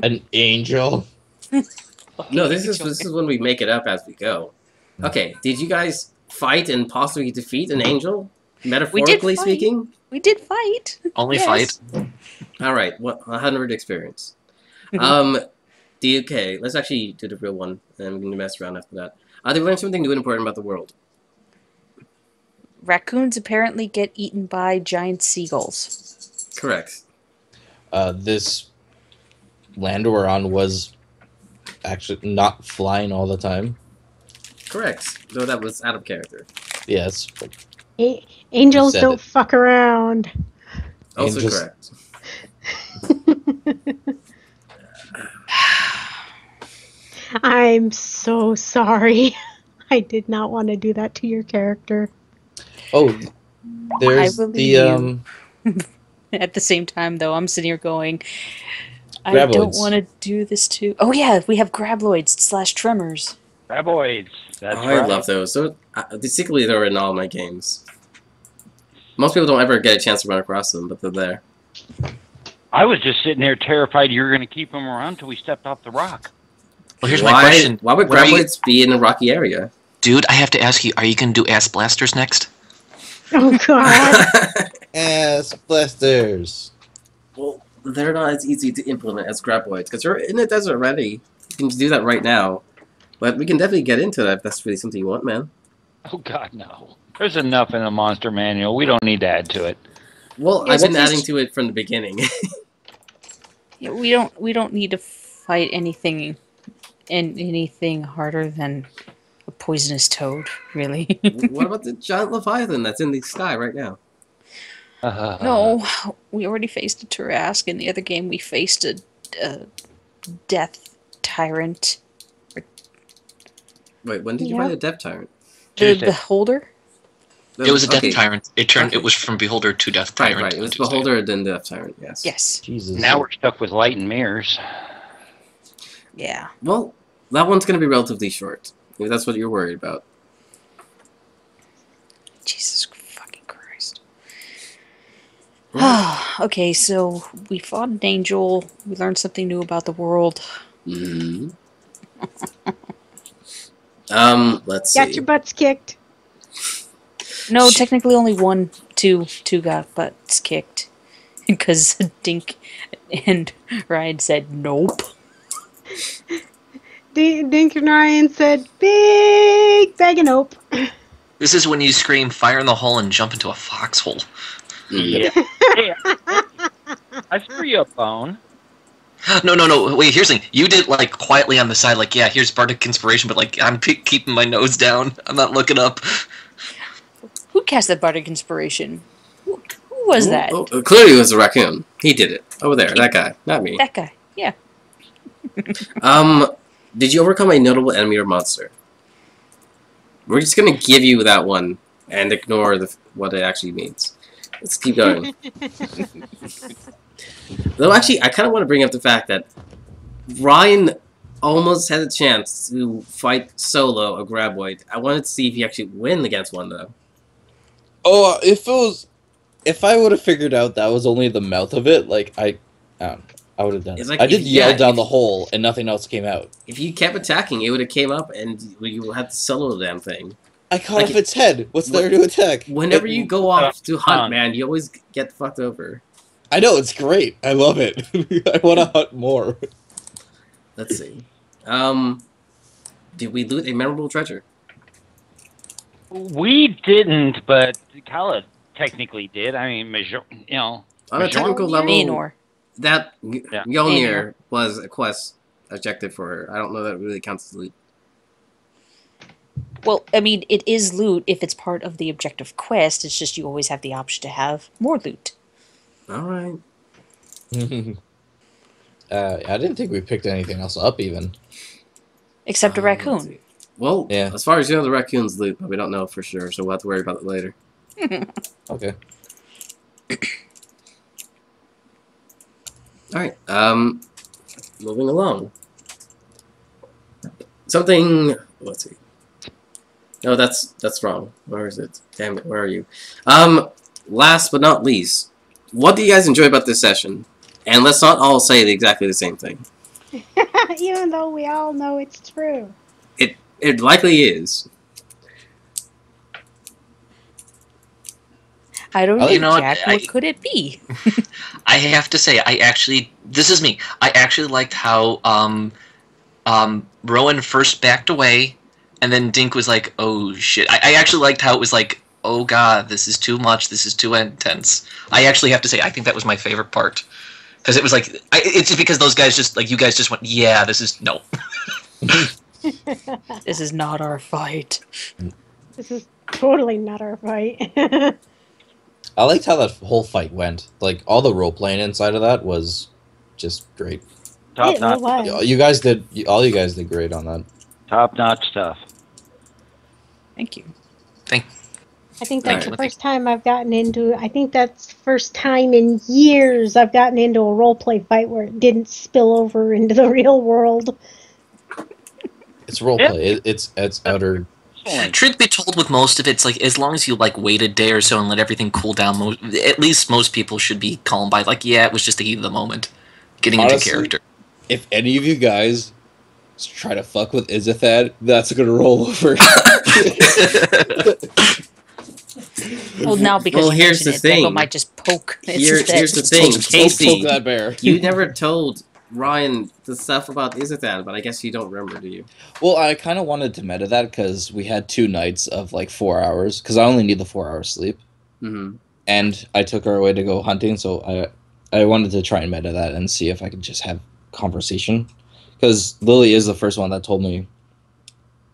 An angel? No, this is when we make it up as we go. Okay, did you guys fight and possibly defeat an angel? Metaphorically speaking? We did fight. Only fight. Alright, 100 experience. Okay, let's actually do the real one, and we're going to mess around after that. They learned something new and important about the world. Raccoons apparently get eaten by giant seagulls. Correct. This land we're on was actually not flying all the time. Correct. Though that was out of character. Yes. Angels don't fuck around. Also correct. I'm so sorry. I did not want to do that to your character. Oh, there's the At the same time, though, I'm sitting here going, I don't want to do this to... Oh, yeah, we have Grabloids/Tremors. Graboids. That's right. I love those. So, basically, they're in all my games. Most people don't ever get a chance to run across them, but they're there. I was just sitting there terrified you were going to keep them around until we stepped off the rock. Well, here's my question. Why would Graboids be in a rocky area? Dude, I have to ask you, are you going to do ass blasters next? Oh, God. Ass blasters. Well, they're not as easy to implement as graboids, because you're in the desert already. You can do that right now. But we can definitely get into that if that's really something you want, man. Oh God, no. There's enough in the monster manual. We don't need to add to it. Well, I've been adding to it from the beginning. Yeah, we don't need to fight anything harder than a poisonous toad, really. What about the giant leviathan that's in the sky right now? No, we already faced a Turask. In the other game, we faced a death tyrant. Wait, when did you fight a death tyrant? The Beholder? It was a Death Okay. Tyrant. It was from Beholder to Death Tyrant. Right. It was Beholder, then Death Tyrant, yes. Yes. Jesus. Now we're stuck with light and mirrors. Yeah. Well, that one's going to be relatively short, if that's what you're worried about. Jesus fucking Christ. Okay, so we fought an angel. We learned something new about the world. Mm-hmm. Let's see. Got your butts kicked. No, technically only two got butts kicked. Because Dink and Ryan said nope. Dink and Ryan said, big bag of nope. This is when you scream, "Fire in the hole!" and jump into a foxhole. Yeah. Hey, I threw you a bone. No. Wait, here's the thing. You did like quietly on the side, like, yeah, here's Bardic Inspiration, but like I'm keeping my nose down. I'm not looking up. Who cast that Bardic Inspiration? Who was that? Oh, clearly it was a raccoon. He did it. Over there, that guy, not me. That guy, yeah. Did you overcome a notable enemy or monster? We're just gonna give you that one and ignore what it actually means. Let's keep going. Though actually, I kind of want to bring up the fact that Ryan almost had a chance to fight solo a graboid. I wanted to see if he actually win against one though. Oh, if I would have figured out that was only the mouth of it, like I would have done. It's It. like I did yell yeah, down the hole, and nothing else came out. If you kept attacking, it would have came up and you had to solo the damn thing. I cut Like off its head. What's there to attack? Whenever you go off to hunt, man, you always get fucked over. I know, it's great. I love it. I want to hunt more. Let's see. Did we loot a memorable treasure? We didn't, but Kala technically did. I mean, On a technical level, Maynor. that Yeah. Mjolnir was a quest objective for her. I don't know that it really counts as loot. Well, I mean, it is loot if it's part of the objective quest. It's just you always have the option to have more loot. Alright. I didn't think we picked anything else up, even. Except a Let's raccoon. see. Well, Yeah. as far as you know, the raccoon's loot, but we don't know for sure, so we'll have to worry about it later. Okay. Alright, moving along. Something, let's see. No, that's wrong. Where is it? Damn it, where are you? Last but not least, what do you guys enjoy about this session? And let's not all say exactly the same thing. Even though we all know it's true. It likely is. I don't Well, know, you know, Jack. What could it be? I have to say, this is me. I actually liked how Rowan first backed away, and then Dink was like, "Oh shit!" I actually liked how it was like, "Oh god, this is too much. This is too intense." I actually have to say, I think that was my favorite part, because it was like, it's just because those guys just like you guys just went, "Yeah, this is no." This is not our fight. This is totally not our fight. I liked how that whole fight went. Like, all the role-playing inside of that was just great. top It notch, was. All you guys did great on that. top notch stuff. Thank you. I think that's Alright. the first time I've gotten into. I think that's the first time in years I've gotten into a roleplay fight where it didn't spill over into the real world. It's roleplay. It's utter. Truth be told, with most of it, it's like as long as you like wait a day or so and let everything cool down, at least most people should be calm by like, yeah, it was just the heat of the moment, getting into Honestly, character. If any of you guys try to fuck with Izithad, that's gonna roll over. Well, now because Well, you here's the mention it, Deco thing. might just poke. Here's the It's thing, Poke Casey. that bear. You never told Ryan the stuff about Izatan, but I guess you don't remember, do you? Well, I kind of wanted to meta that because we had 2 nights of like 4 hours, because I only need the 4 hours sleep, Mm-hmm. and I took her away to go hunting, so I wanted to try and meta that and see if I could just have conversation, because Lily is the first one that told me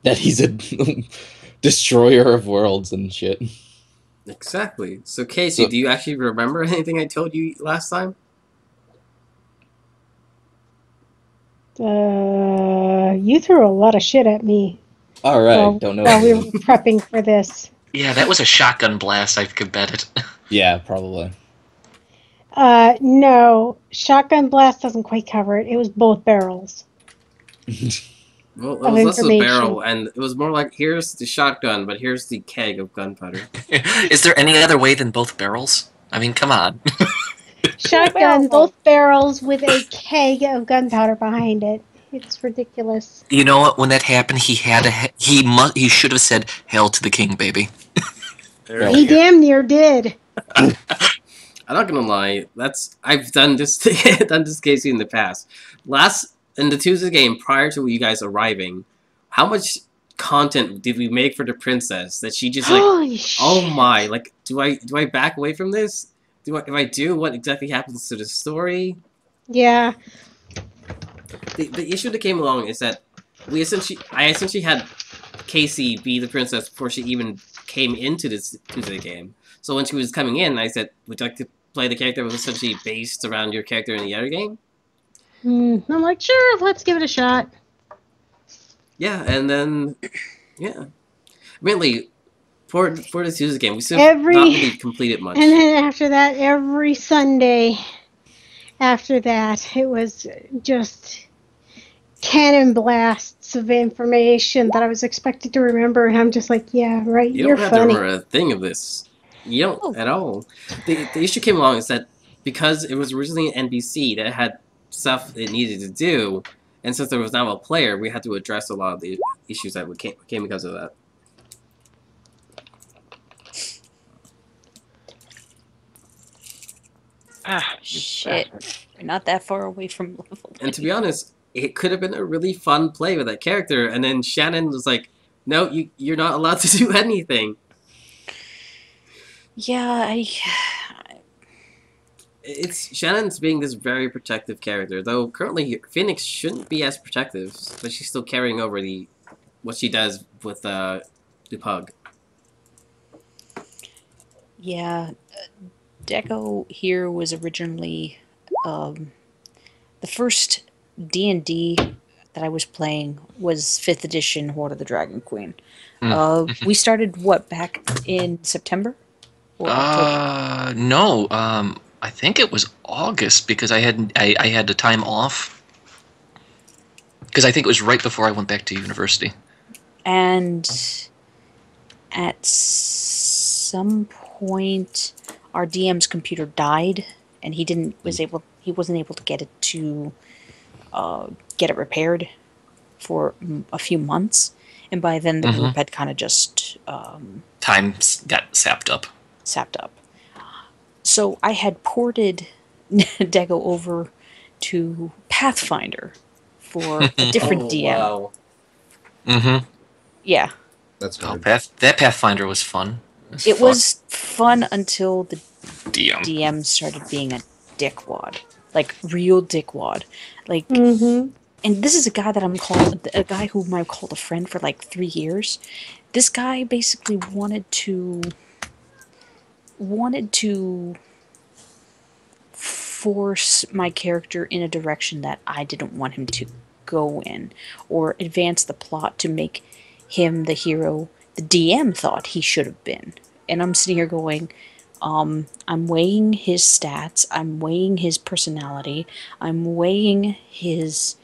that he's a destroyer of worlds and shit. Exactly. So, Casey, do you actually remember anything I told you last time? You threw a lot of shit at me All right, don't know. while we were prepping for this. Yeah, that was a shotgun blast, I could bet it. Yeah, probably. No, shotgun blast doesn't quite cover it. It was both barrels. Well, it Of was less of a information. barrel, and it was more like, here's the shotgun, but here's the keg of gunpowder. Is there any other way than both barrels? I mean, come on. Shotgun, both barrels with a keg of gunpowder behind it. It's ridiculous. You know what? When that happened, he should have said "Hail to the King, baby." There He we go. damn near did. I'm not gonna lie. I've done this Casey in the past. In the Tuesday game prior to you guys arriving, how much content did we make for the princess that she just like? Holy shit. Oh my! Like, do I back away from this? If I do, what exactly happens to the story? Yeah. The issue that came along is that I essentially had Casey be the princess before she even came into this Tuesday game. So when she was coming in, I said, "Would you like to play the character that was essentially based around your character in the other game?" I'm like, sure, let's give it a shot. Yeah, and then yeah, mainly for the Tuesday game, we still not really completed much. And then after that, every Sunday after that, it was just cannon blasts of information that I was expected to remember, and I'm just like, yeah, right, You you're don't have funny. to remember a thing of this. You don't at all. The issue came along is that because it was originally an NPC that had stuff it needed to do, and since there was now a player, we had to address a lot of the issues that came because of that. Shit. We're not that far away from level. And to be honest, it could have been a really fun play with that character, and then Shannon was like, "No, you're not allowed to do anything." Yeah, It's Shannon's being this very protective character, though currently Phoenix shouldn't be as protective, but she's still carrying over what she does with the pug. Yeah, Deco here was originally the first D&D that I was playing was 5th edition Horde of the Dragon Queen. We started back in September or October? No. I think it was August because I had the time off. Because I think it was right before I went back to university. And at some point, our DM's computer died, and he wasn't able to get it to get it repaired for a few months, and by then the group had kind of just time got sapped up. So I had ported Deco over to Pathfinder for a different DM. Wow. Mm-hmm. Yeah. That's good. That Pathfinder was fun. It was fun until the DM. DM started being a dickwad. Like, real dickwad. Like, Mm-hmm. and this is a guy that a guy whom I've called a friend for like 3 years. This guy basically wanted to force my character in a direction that I didn't want him to go in, or advance the plot to make him the hero the DM thought he should have been. And I'm sitting here going, I'm weighing his stats, I'm weighing his personality, I'm weighing his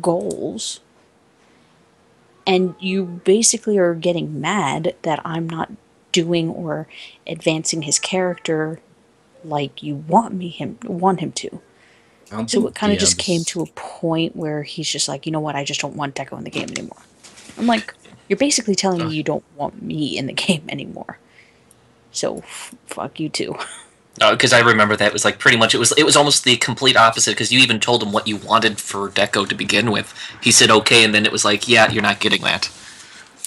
goals, and you basically are getting mad that I'm not doing or advancing his character like you want him to. So it kind of just came to a point where he's just like, you know what, I just don't want Deco in the game anymore. I'm like, You're basically telling me you don't want me in the game anymore. So, fuck you too. Because I remember that was like pretty much it was almost the complete opposite. Because you even told him what you wanted for Deco to begin with. He said okay, and then it was like, yeah, you're not getting that,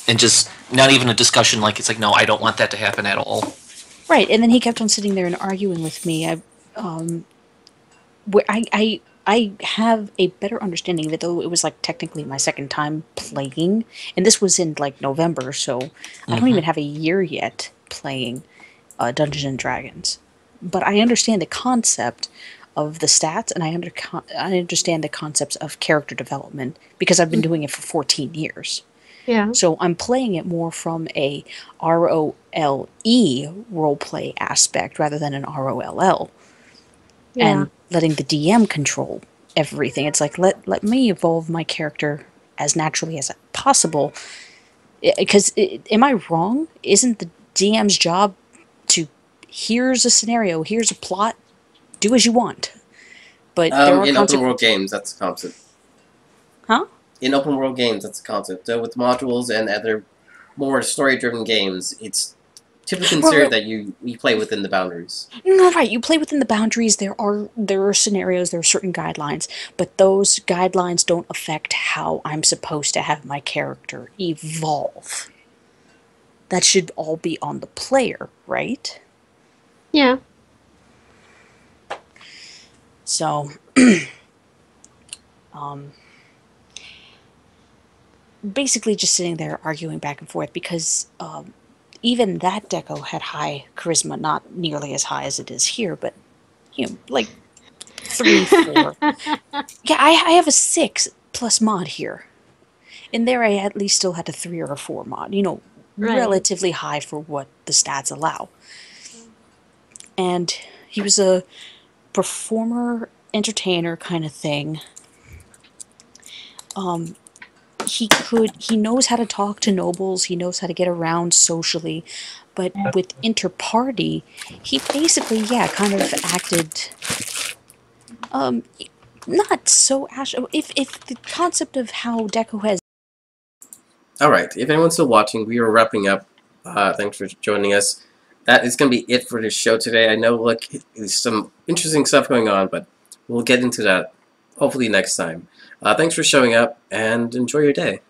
and just not even a discussion. Like it's like, no, I don't want that to happen at all. Right, and then he kept on sitting there and arguing with me. I have a better understanding of it, though it was like technically my second time playing, and this was in like November, so I don't even have a year yet playing Dungeons and Dragons. But I understand the concept of the stats, and I understand the concepts of character development because I've been doing it for 14 years. Yeah. So I'm playing it more from a ROLE roleplay aspect rather than an ROLL. Yeah. And letting the DM control everything. It's like, let me evolve my character as naturally as possible. Because, am I wrong? Isn't the DM's job to, here's a scenario, here's a plot, do as you want. But there are in open world games, that's the concept. Huh? In open world games, that's the concept. So with modules and other more story-driven games, it's typically considered that you play within the boundaries. No, right. You play within the boundaries. There are scenarios, there are certain guidelines, but those guidelines don't affect how I'm supposed to have my character evolve. That should all be on the player, right? Yeah. So, basically just sitting there arguing back and forth because even that deco had high charisma, not nearly as high as it is here, but, you know, like 3, 4. Yeah, I have a 6 plus mod here. In there, I at least still had a 3 or a 4 mod, you know, relatively high for what the stats allow. And he was a performer, entertainer kind of thing. He knows how to talk to nobles, he knows how to get around socially, but with inter-party, he basically, kind of acted, not so if the concept of how Deco has... Alright, if anyone's still watching, we are wrapping up. Thanks for joining us. That is going to be it for this show today. I know, look, there's some interesting stuff going on, but we'll get into that hopefully next time. Thanks for showing up, and enjoy your day.